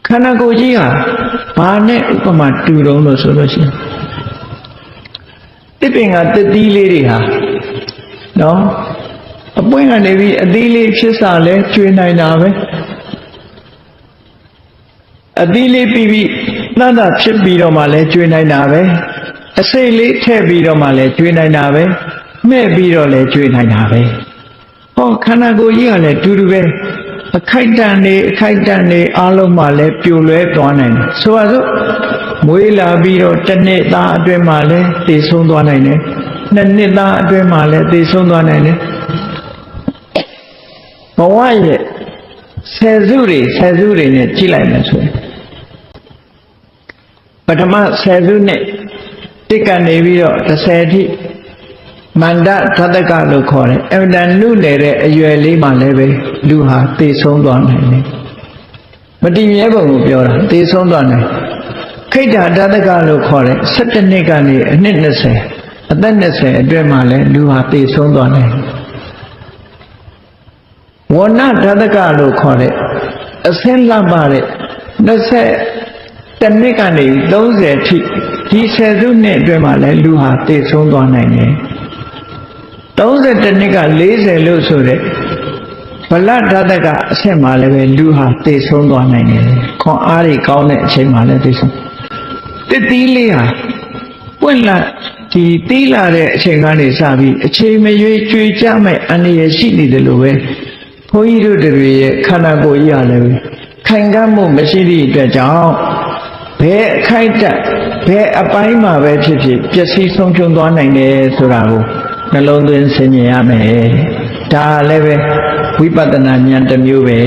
ခန္ဓာကိုယ်ကြီးဟာဘာနဲ့ဥပမာတူတုံးလို့ဆိုလို့ရှိရင်တစ်ပင်ကတစ်သီးလေးတွေဟာနော်အပွင့်ကနေပြီးအသီးလေးဖြစ်စားလဲကျွေးနိုင်တာပဲအသီးလေးပြီးပြီးသတ်တာဖြစ်ပြီးတော့မှလဲကျွေးနိုင်တာပဲအစိတ်လေးထည့်ပြီးတော့မှလဲကျွေးနိုင်တာပဲမှဲ့ပြီးတော့လဲကျွေးနိုင်တာပဲဟောခန္ဓာကိုယ်ကြီးကလည်းတူတူပဲအခိုက်တန်နေအားလုံးမှလည်းပြိုလွဲသွားနိုင်တယ်ဆိုပါစို့မွေးလာပြီးတော့တစ်နှစ်သားအတွင်းမှာလည်းသေဆုံးသွားနိုင်တယ်နှစ်နှစ်သားအတွင်းမှာလည်းသေဆုံးသွားနိုင်တယ်ဘဝရဲ့ဆယ်စုတွေနဲ့ကြည့်လိုက်မယ်ဆိုရင်ပထမဆယ်စုနှစ်တစ်ကနေပြီးတော့30အထိမန္တသတ္တကလို့ခေါ်တယ်အမှန်တန်နုနယ်တဲ့အရွယ်လေးမှလည်းပဲလူဟာသေဆုံးသွားနိုင်တယ်မတည်မြဲပုံကိုပြောတာသေဆုံးသွားနိုင်ခိတ္တသတ္တကလို့ခေါ်တယ်17နှစ်ကနေအနှစ်20အသက်20အတွင်းမှာလည်းလူဟာသေဆုံးသွားနိုင်ဝဏ္ဏသတ္တကလို့ခေါ်တဲ့အစင်းလှပတဲ့20နှစ်ကနေ30အထိဒီဆယ်စုနှစ်အတွင်းမှာလည်းလူဟာသေဆုံးသွားနိုင်တယ်32နှစ်က40လို့ဆိုတဲ့ဗလဓာတကအဆင့်မှာလည်းပဲလူဟာသေဆုံးသွားနိုင်တယ်ခွန်အားတွေကောင်းတဲ့အချိန်မှာလည်းသေဆုံးတစ်သီးလေးဟာပွင့်လာဒီသီးလာတဲ့အချိန်ကနေစပြီးအချိန်မရွေးကျွေကြမဲ့အန္တရာယ်ရှိနေတယ်လို့ပဲဘုန်းကြီးတို့တွေရဲ့ခန္ဓာကိုယ်ကြီးဟာလည်းခိုင်ခန့်မှုမရှိသည့်အတွက်ကြောင့်ဘယ်အခိုက်အတန့်ဘယ်အပိုင်းမှာပဲဖြစ်ဖြစ်ပျက်စီးဆုံးရှုံးသွားနိုင်တယ်ဆိုတာကိုနှလုံးသွင်းဆင်ခြင်ရမယ်ဒါလည်းပဲဝိပဿနာဉာဏ်တစ်မျိုးပဲ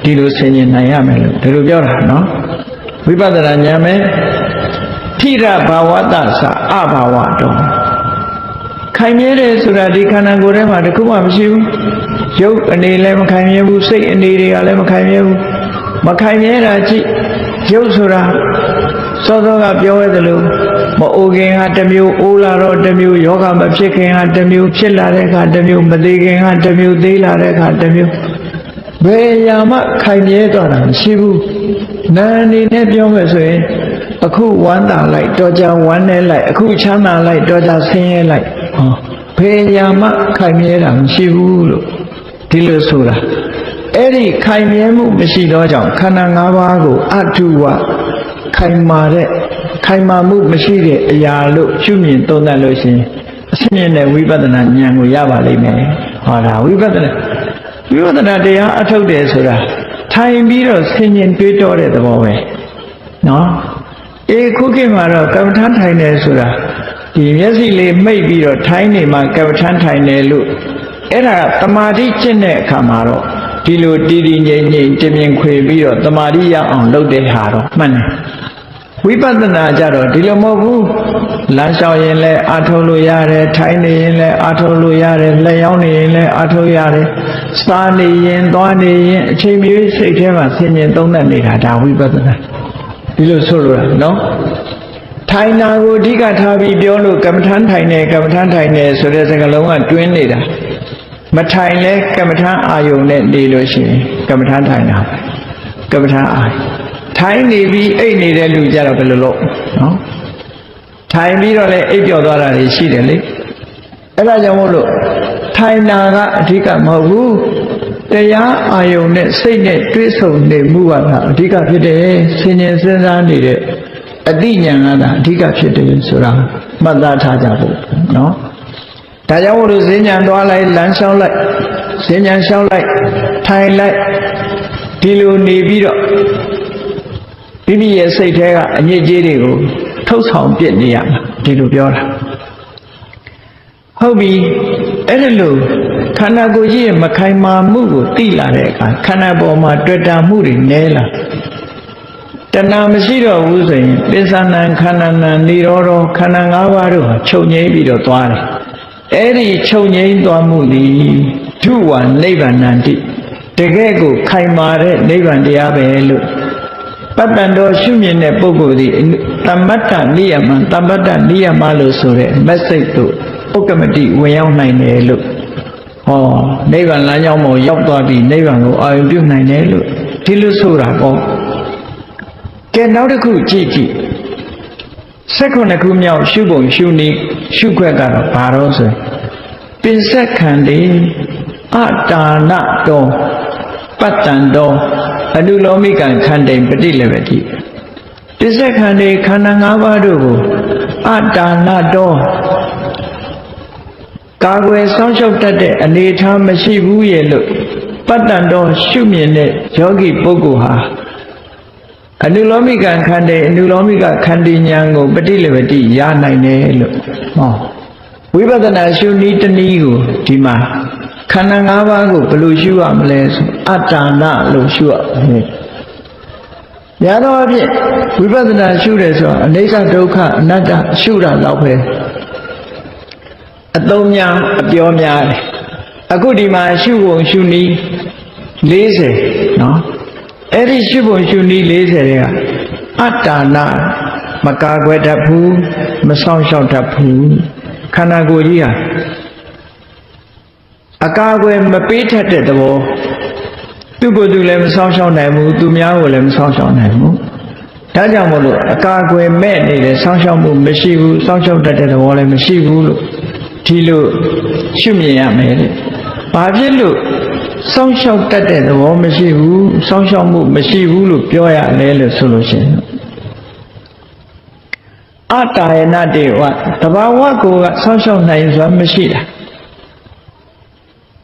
ဒီလိုဆင်ခြင်နိုင်ရမယ်လို့ဒီလိုပြောတာနော်ဝိပဿနာဉာဏ်ပဲထိရဘာဝတ္တသအဘာဝတော်ခိုင်မြဲတယ်ဆိုတာဒီခန္ဓာကိုယ်ထဲမှာတခုမှမရှိဘူးရုပ်အနေလည်းမခိုင်မြဲဘူးစိတ်အနေတွေကလည်းမခိုင်မြဲဘူးမခိုင်မြဲတာကြည့်ရုပ်ဆိုတာစောစောကပြောရသလိုမအိုခင်ဟာတစ်မျိုးအိုးလာတော့တစ်မျိုးယောဂမဖြစ်ခင်ဟာတစ်မျိုးဖြစ်လာတဲ့အခါတစ်မျိုးမသေးခင်ဟာတစ်မျိုးသေးလာတဲ့အခါတစ်မျိုးဘယ်ရာမှခိုင်မြဲတော့တာမရှိဘူးနာအနေနဲ့ပြောမယ်ဆိုရင်အခုဝမ်းသာလိုက်တော့ကြဝမ်းနေလိုက်အခုချမ်းသာလိုက်တော့ကြဆင်းရဲလိုက်ဟော ဖေညာမခိုင်မြဲတာမရှိဘူးလို့ဒီလိုဆိုတာအဲ့ဒီခိုင်မြဲမှုမရှိတော့ကြောင့်ခန္ဓာ၅ပါးကိုအတုဝခိုင်မာမှုမရှိတဲ့အရာလို့ရှုမြင်သုံးသပ်လို့ရှိရင်အရှင်းနဲ့ဝိပဿနာဉာဏ်ကိုရပါလိမ့်မယ်ဟောတာဝိပဿနာတရားအထုတ်တယ်ဆိုတာထိုင်ပြီးတော့ဆင်ញင်တွေးတောတဲ့သဘောပဲနော်ခုခေတ်မှာတော့ကမ္မထထိုင်တယ်ဆိုတာဒီမျက်စိလေးမှိတ်ပြီးတော့ထိုင်နေမှကမ္မထထိုင်တယ်လို့အဲ့ဒါတမာတိကျင့်တဲ့အခါမှာတော့ဒီလိုတည်တည်ငြိမ်ငြိမ်တင်မြင်ခွေပြီးတော့တမာတိရအောင်လုပ်တဲ့ဟာတော့မှန်တယ်ဝိပဿနာကြတော့ဒီလိုမဟုတ်ဘူးလမ်းလျှောက်ရင်လည်းအာထုတ်လို့ရတယ်ထိုင်နေရင်လည်းအာထုတ်လို့ရတယ်လျှောက်နေရင်လည်းအာထုတ်ရတယ်စားနေရင်သွားနေရင်အချိန်မရွေးစိတ်ထဲမှာဆင်ញင်သုံးသပ်နေတာဒါဝိပဿနာဒီလိုဆိုလိုတာနော်ထိုင်တာကိုအဓိကထားပြီးပြောလို့ကမ္မထထိုင်နေဆိုတဲ့စကားလုံးကတွင်းနေတာမထိုင်လဲကမ္မထအာယုံနဲ့နေလို့ရှိရင်ကမ္မထထိုင်တာပဲကမ္မထအာယုံထိုင်နေပြီးအိတ်နေတဲ့လူကြတော့ဘယ်လိုလုပ်နော်ထိုင်ပြီးတော့လည်းအိပ်ပျော်သွားတာတွေရှိတယ်လေအဲ့ဒါကြောင့်မို့လို့ထိုင်တာကအဓိကမဟုတ်ဘူးတရားအာယုံနဲ့စိတ်နဲ့တွဲဆုံနေမှုကအဓိကဖြစ်တယ်ဆင်ញင်စဉ်းစားနေတဲ့အတိညာဏ်ကအဓိကဖြစ်တယ်ဆိုတာမှတ်သားထားကြဖို့နော်ဒါကြောင့်မို့လို့ဈဉ္ဉံသွားလိုက်လမ်းလျှောက်လိုက်ဈဉ္ဉံလျှောက်လိုက်ထိုင်လိုက်ဒီလိုနေပြီးတော့မိမိရဲ့စိတ်ထဲကအညစ်အကြေးတွေကိုထုတ်ဆောင်ပြစ်နေရမှာဒီလိုပြောတာဟုတ်ပြီအဲ့ဒါလို့ခန္ဓာကိုယ်ကြီးရဲ့မခိုင်မာမှုကိုသိလာတဲ့အခါခန္ဓာပေါ်မှာတွေ့တာမှုတွေနည်းလာတဏှာမရှိတော့ဘူးဆိုရင်ပိဿနံခန္ဓာနံនិရောဓခန္ဓာ၅ပါးတို့ဟာချုပ်ငြိမ်းပြီးတော့သွားတယ်အဲ့ဒီချုပ်ငြိမ်းသွားမှုသည်ဓုဝါနိဗ္ဗာန်တိတကယ်ကိုခိုင်မာတဲ့နိဗ္ဗာန်တရားပဲလို့ပတ္တန်တော်ရှုမြင်တဲ့ပုဂ္ဂိုလ်သည်သမ္မတ္တနိယမသမ္ပတ္တနိယမလို့ဆိုတဲ့မက်စိတ်တို့ဥက္ကမတိဝင်ရောက်နိုင်တယ်လို့ဟောနိဗ္ဗာန်လမ်းကြောင်းပေါ်ရောက်သွားပြီးနိဗ္ဗာန်ကိုအာရုံပြုနိုင်တယ်လို့ဒီလိုဆိုတာပေါ့ကဲနောက်တစ်ခုကြည့်16ခုမြောက်ရှုပုံရှုနည်းရှုခွက်ကတော့ဘာတော့ဆိုပင်ဆက်ခန္တီအတာနတောပတ္တန်တောအနုလောမိကံခန္တိပฏิလေဝတိပင်ဆက်ခန္တီခန္ဓာ၅ပါးတို့ကိုအတာနတောကာကွယ်စောင့်ရှောက်တတ်တဲ့အနေအထားမရှိဘူးရဲ့လို့ပတ္တန်တောရှုမြင်တဲ့ယောဂီပုဂ္ဂိုလ်ဟာအနုလောမိကံခန္တိအနုလောမိကခန္တိဉာဏ်ကိုပฏิလေဝတိရနိုင်တယ်လို့ဟောဝိပဿနာရှုနည်းတနည်းကိုဒီမှာခန္ဓာ၅ပါးကိုဘယ်လိုရှုရမလဲဆိုအတ္တနာလို့ရှုရမယ်။ညာတော့အဖြစ်ဝိပဿနာရှုတယ်ဆိုတော့အနိစ္စဒုက္ခအနတ္တရှုတာတော့ပဲအသုံးများအပြောများတယ်။အခုဒီမှာရှုပုံရှုနည်း40နော်အဲ့ဒီရှုပုံရှုနည်း40တွေကအတ္တနာမကာကွယ်တတ်ဘူးမဆောင်ရှောက်တတ်ဘူးခန္ဓာကိုယ်ကြီးဟာအကာအကွယ်မပေးထက်တဲ့သဘောသူကိုယ်သူလည်းမဆောင်ရှောက်နိုင်ဘူးသူများကိုလည်းမဆောင်ရှောက်နိုင်ဘူးဒါကြောင့်မို့လို့အကာအကွယ်မဲ့နေတဲ့ဆောင်ရှောက်မှုမရှိဘူးဆောင်ရှောက်တတ်တဲ့သဘောလည်းမရှိဘူးလို့ဒီလိုရှုမြင်ရမယ်တဲ့ဘာဖြစ်လို့စောင့်ရှောက်တတ်တဲ့သဘောမရှိဘူးစောင့်ရှောက်မှုမရှိဘူးလို့ပြောရလဲလို့ဆိုလို့ရှိရင်အတ္တယနာတေဝတဘာဝကိုကစောင့်ရှောက်နိုင်စွာမရှိတာ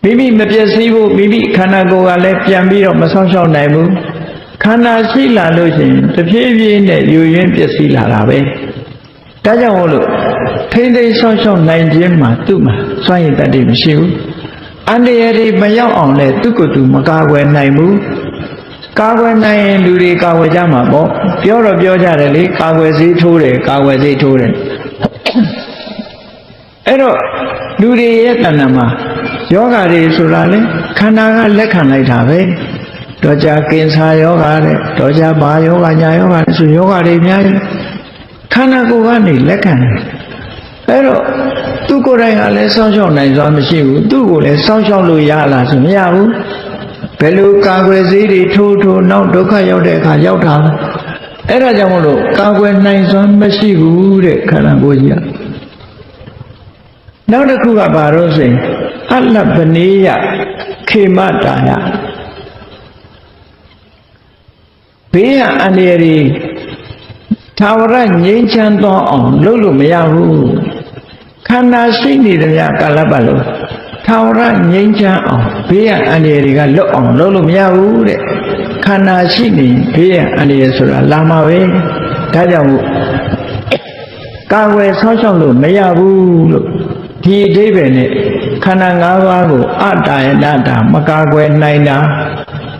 မိမိမပျက်စီးဘူးမိမိခန္ဓာကိုယ်ကလည်းပြန်ပြီးတော့မစောင့်ရှောက်နိုင်ဘူးခန္ဓာရှိလာလို့ရှိရင်တဖြည်းဖြည်းနဲ့ယူရင်းပျက်စီးလာတာပဲဒါကြောင့်မို့လို့ထိမ့်သိမ်းစောင့်ရှောက်နိုင်ခြင်းမှာသူ့မှာစွမ်းရည်တတ်တယ်မရှိဘူးအန္တရာယ်တွေမရောက်အောင်လဲသူ့ကိုယ်သူမကာကွယ်နိုင်ဘူးကာကွယ်နိုင်ရင်လူတွေကာကွယ်ကြမှာပေါ့ပြောတော့ပြောကြတယ်လေကာကွယ်စေးထိုးတယ်ကာကွယ်စေးထိုးတယ်အဲ့တော့လူတွေရဲ့တဏ္ဍာမှာယောဂတွေဆိုတာလေခန္ဓာကလက်ခံလိုက်တာပဲတော့ကြာကင်ဆာယောဂတဲ့တော့ကြာဘာယောဂညာယောဂတဲ့ဆိုယောဂတွေအများကြီးခန္ဓာကိုယ်ကနေလက်ခံတယ်အဲ့တော့သူကိုယ်တိုင်ကလည်းစောင့်ရှောက်နိုင်စွာမရှိဘူးသူ့ကိုလည်းစောင့်ရှောက်လို့ရလားဆိုမရဘူးဘယ်လိုကာကွယ်စေးတွေထိုးနောက်ဒုက္ခရောက်တဲ့အခါရောက်တာအဲ့ဒါကြောင့်မလို့ကာကွယ်နိုင်စွာမရှိဘူးတဲ့ခန္ဓာကိုယ်ကြီးက နောက်တစ်ခုကဘာလို့ဆိုရင်အလပနိယခေမတာယဘေးကအန္တရာယ်သာဝရငြိမ်းချမ်းသောအောင်လုပ်လို့မရဘူးခန္ဓာရှိနေတဲ့ကာလပတ်လုံးသာဝရငြိမ်းချမ်းအောင်ဘေးကအန္တရာယ်တွေကလွတ်အောင်လုပ်လို့မရဘူးတဲ့ခန္ဓာရှိနေဘေးကအန္တရာယ်ဆိုတာလာမှာပဲဒါကြောင့်မို့ကာဝယ်ဆောက်ရှောက်လို့မရဘူးလို့ဒီအဓိပ္ပာယ်နဲ့ခန္ဓာ၅ပါးကိုအတာယနာတာမကာကွယ်နိုင်တာ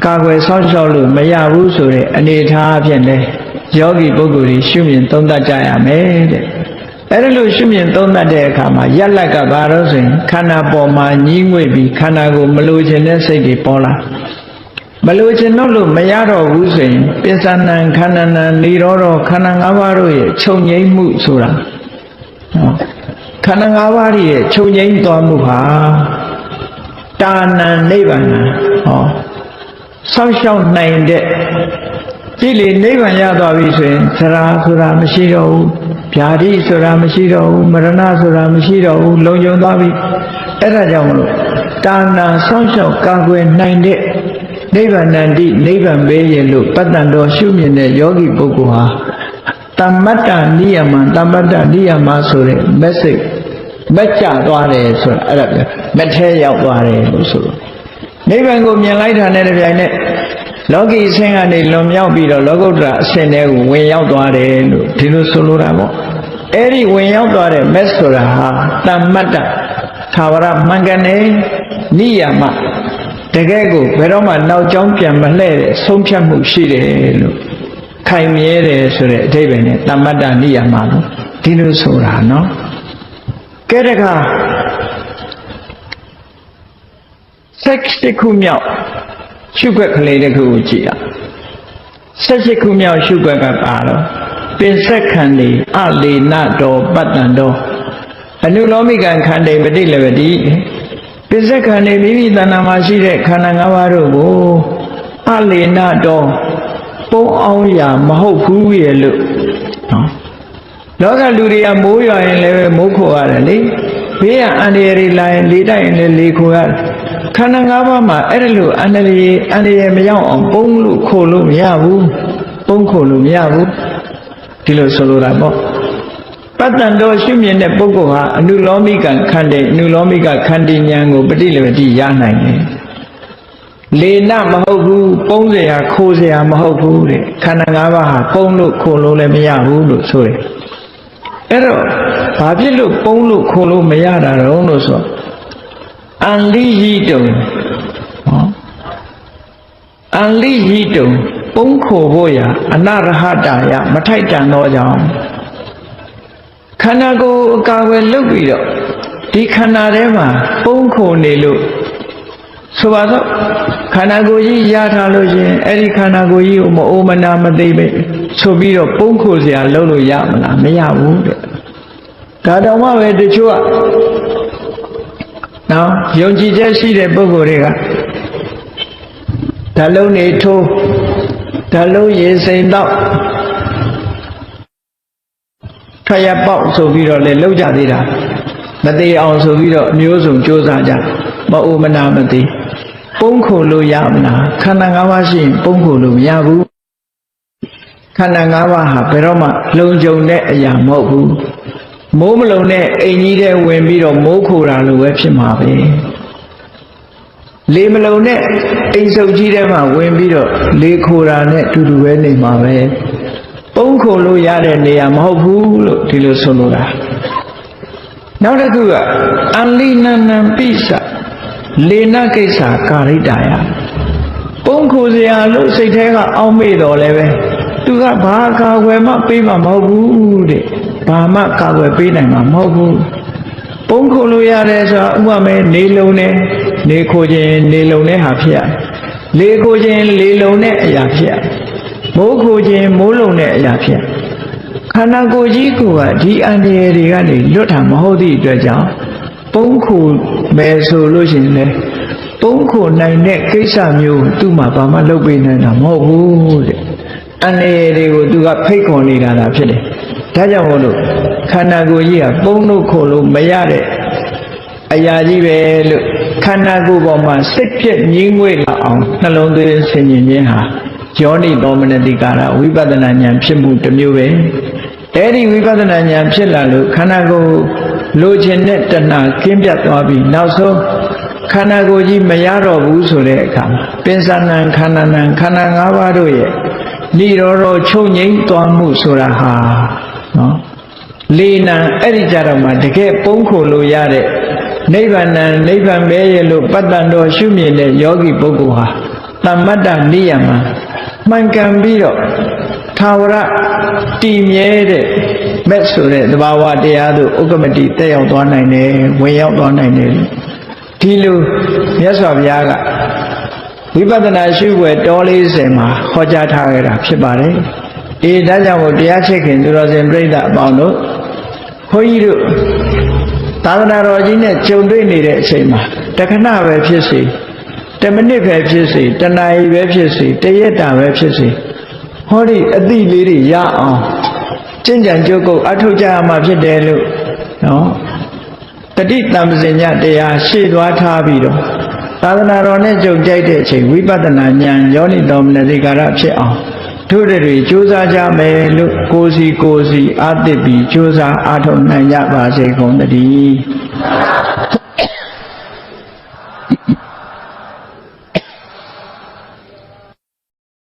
ကာကွယ်ဆောက်ရှောက်လို့မရဘူးဆိုတဲ့အနေအထားအဖြစ်နဲ့ယောဂီပုဂ္ဂိုလ်ကြီးရှုမြင်သုံးသပ်ကြရမယ်တဲ့အဲ့ဒါလို့ရှုမြင်သုံးသပ်တဲ့အခါမှာယက်လက်ကဘာလို့ဆိုရင်ခန္ဓာပေါ်မှာညှိငွေ့ပြီးခန္ဓာကိုမလိုချင်တဲ့စိတ်တွေပေါ်လာမလိုချင်လို့မရတော့ဘူးဆိုရင်ပစ္စနံခန္ဓာနံနေရောခန္ဓာ၅ပါးတို့ရဲ့ချုပ်ငြိမ်းမှုဆိုတာခန္ဓာ၅ပါးရဲ့ချုပ်ငြိမ်းသွားမှုဟာတာဏံနိဗ္ဗာန်ဆောက်ရှောက်နိုင်တဲ့ကြည့်လေနိဗ္ဗာန်ရသွားပြီဆိုရင်သရာဆိုတာမရှိတော့ဘူးဗျာတိဆိုတာမရှိတော့ဘူးမရဏဆိုတာမရှိတော့ဘူးလုံခြုံသွားပြီအဲ့ဒါကြောင့်မလို့တာဏံဆောက်ရှောက်ကာကွယ်နိုင်တဲ့နိဗ္ဗာန်တ္တိနိဗ္ဗာန်ပဲရဲ့လို့ပတ္တန်တော်ရှုမြင်တဲ့ယောဂီပုဂ္ဂိုလ်ဟာတမ္မတ္တနိယမတမ္မတ္တနိယမဆိုတဲ့ message မကြသွားတယ်ဆိုတာအဲ့ဒါပြောမထဲရောက်သွားတယ်လို့ဆိုလို့နိဗ္ဗာန်ကိုမြင်လိုက်တာနဲ့တပြိုင်နက်လောကီအဆင့်ကနေလွန်မြောက်ပြီးတော့လောကုတ္တရာအဆင့်တွေကိုဝင်ရောက်သွားတယ်လို့ဒီလိုဆိုလိုတာပေါ့အဲ့ဒီဝင်ရောက်သွားတဲ့ mess ဆိုတာဟာတမ္မတ္တသာဝရမှန်ကန်တဲ့နိယမတကယ်ကိုဘယ်တော့မှနောက်ကျောင်းပြန်မလှည့်တဲ့ဆုံးဖြတ်မှုရှိတယ်လို့ခိုင်မြဲတယ်ဆိုတဲ့အဓိပ္ပာယ်နဲ့တမ္မတ္တနိယမလို့ဒီလိုဆိုတာနော်ကဲတခါ16ခုမြောက်ရှုွက်ကလေးတစ်ခုကိုကြည့်ရ16ခုမြောက်ရှုွက်ကပါတော့ပင်စက်ခန္ဒီအလေနတော်ပတ္တန်တော်အနုလောမိကံခန္ဒီပฏิလဝတိပင်စက်ခန္ဒီမိမိတဏ္ဍာမှာရှိတဲ့ခန္ဓာ၅ပါးတို့ကိုအလေနတော်ပုံအောင်ရာမဟုတ်ဘူးရဲ့လို့နော်လောကလူတွေကမိုးရွာရင်လည်းမိုးခိုရတယ်လေဘေးကအန္တရာယ်လာရင်လေတိုက်ရင်လည်းလေခိုရတယ်ခန္ဓာ၅ပါးမှာအဲ့ဒါလို့အန္တရာယ်မရောက်အောင်ပုံလို့ခိုလို့မရဘူးပုံခိုလို့မရဘူးဒီလိုဆိုလိုတာပေါ့ပတ္တန်တော်ရှုမြင်တဲ့ပုဂ္ဂိုလ်ဟာအနုလောမိကခန္တီအနုလောမိကခန္တီဉာဏ်ကိုပฏิလဝတိရနိုင်တယ်လေနမဟုတ်ဘူးပုံเสียခိုးเสียမဟုတ်ဘူးတဲ့ခန္ဓာ၅ပါးဟာပုံလို့ခိုလို့လည်းမရဘူးလို့ဆိုတယ်အဲ့တော့ဘာဖြစ်လို့ပုံလို့ခိုလို့မရတာတော့လို့ဆိုအန္လိဟိတုံအန္လိဟိတုံပုံခိုဖို့ရာအနရဟတာယမထိုက်တန်သောကြောင့်ခန္ဓာကိုယ်အကာအကွယ်လုပ်ပြီးတော့ဒီခန္ဓာထဲမှာပုံခိုနေလို့ဆိုပါတော့ခန္ဓာကိုယ်ကြီးရထားလို့ရှင်အဲ့ဒီခန္ဓာကိုယ်ကြီးကိုမအိုမနာမသိပဲဆိုပြီးတော့ပုံခိုเสียလုပ်လို့ရမလားမရဘူးတဲ့ဒါတောင်မှပဲတချို့ကနော်ယုံကြည်ချက်ရှိတဲ့ပုဂ္ဂိုလ်တွေကဓာတ်လုံးနေထိုးဓာတ်လုံးရေစိမ်တော့ခရပေါက်ဆိုပြီးတော့လေလောက်ကြသေးတာမသေးအောင်ဆိုပြီးတော့အမျိုးစုံကြိုးစားကြမအိုမနာမသိပုံခိုလို့ရမလားခန္ဓာ၅ပါးရှိရင်ပုံခိုလို့မရဘူးခန္ဓာ၅ပါးဟာဘယ်တော့မှလုံခြုံတဲ့အရာမဟုတ်ဘူးမိုးမလုံတဲ့အိမ်ကြီးထဲဝင်ပြီးတော့မိုးခိုတာလိုပဲဖြစ်မှာပဲလေမလုံတဲ့အိမ်စုပ်ကြီးထဲမှာဝင်ပြီးတော့လေခိုတာနဲ့တူတူပဲနေမှာပဲပုံခိုလို့ရတဲ့နေရာမဟုတ်ဘူးလို့ဒီလိုဆိုလိုတာနောက်တစ်ခုကအန္လိနနံပိစလေနကိစ္စကာရိတာယပုံခိုစရာလို့စိတ်ထဲကအောင်းမေ့တော်လဲပဲသူကဘာကာကွယ်မှပေးမှာမဟုတ်ဘူးတဲ့ဘာမှကာကွယ်ပေးနိုင်မှာမဟုတ်ဘူးပုံခိုလို့ရတယ်ဆိုတာဥပမာနေလုံးနဲ့နေခိုခြင်းနေလုံးနဲ့ဟာဖြစ်ရလေခိုခြင်းလေလုံးနဲ့အရာဖြစ်ရမိုးခိုခြင်းမိုးလုံးနဲ့အရာဖြစ်ခန္ဓာကိုယ်ကြီးကဒီအန္တရာယ်တွေကနေလွတ်တာမဟုတ်သည့်အတွက်ကြောင့်ပုံခိုမယ်ဆိုလို့ရှိရင်လည်းပုံခိုနိုင်တဲ့ကိစ္စမျိုးသူ့မှာဘာမှလုပ်ပေးနိုင်တာမဟုတ်ဘူးတဲ့အန္တရာယ်တွေကိုသူကဖိတ်ခေါ်နေတာဖြစ်တယ်ဒါကြောင့်မို့လို့ခန္ဓာကိုယ်ကြီးကပုံလို့ခိုလို့မရတဲ့ အရာကြီးပဲလို့ခန္ဓာကိုယ်ပေါ်မှာစိတ်ဖြစ်ငြင်းငွေ့လာအောင်နှလုံးသွင်းဆင်ခြင်ခြင်းဟာယောနိသောမနတိကာရဝိပဿနာဉာဏ်ဖြစ်မှုတစ်မျိုးပဲအဲ့ဒီဝိပဿနာဉာဏ်ဖြစ်လာလို့ခန္ဓာကိုယ်လိုချင်တဲ့တဏှာကင်းပြတ်သွားပြီးနောက်ဆုံးခန္ဓာကိုယ်ကြီးမရတော့ဘူးဆိုတဲ့အခါမှာပင်စဏံခန္ဓာနံခန္ဓာ၅ပါးတို့ရဲ့ဏိရောဓချုပ်ငြိမ့်သွားမှုဆိုတာဟာနော်လေနံအဲ့ဒီကြတော့မှတကယ်ပုံခိုလို့ရတဲ့နိဗ္ဗာန်နိဗ္ဗာန်ပဲရဲ့လို့ပတ္တန်တော်ရှုမြင်တဲ့ယောဂီပုဂ္ဂိုလ်ဟာသမ္မတ္တနိယမမှန်ကန်ပြီးတော့ထာဝရတည်မြဲတဲ့မဲ့ဆိုတဲ့သဘာဝတရားတို့ဥက္ကမတိတက်ရောက်သွားနိုင်တယ်ဝင်ရောက်သွားနိုင်တယ်ဒီလိုမြတ်စွာဘုရားကဝိပဿနာရှုွယ်တော်40မှာဟောကြားထားခဲ့တာဖြစ်ပါတယ်အေးဒါကြောင့်မို့တရားချစ်ခင်သူတော်စင်ပြိဿအပေါင်းတို့ခွန်ကြီးတို့သာသနာတော်ကြီးနဲ့ကြုံတွေ့နေတဲ့အချိန်မှာတခဏပဲဖြစ်စေတမိနစ်ပဲဖြစ်စေတနာရီပဲဖြစ်စေတရက်တာပဲဖြစ်စေဟောဒီအတိလေးတွေရအောင်ကျင့်ကြံကြိုးကုပ်အထောက်ကြရမှာဖြစ်တယ်လို့နော်တတိတံပစဉ္ညတရားရှေ့သွားထားပြီးတော့သာသနာတော်နဲ့ကြုံကြိုက်တဲ့အချိန်ဝိပဿနာဉာဏ်ယောနိသောမနတိကာရဖြစ်အောင်တို့တွေကြိုးစားကြမယ်လို့ကိုယ်စီအားသစ်ပြီးကြိုးစားအားထုတ်နိုင်ကြပါစေကုန်သတည်း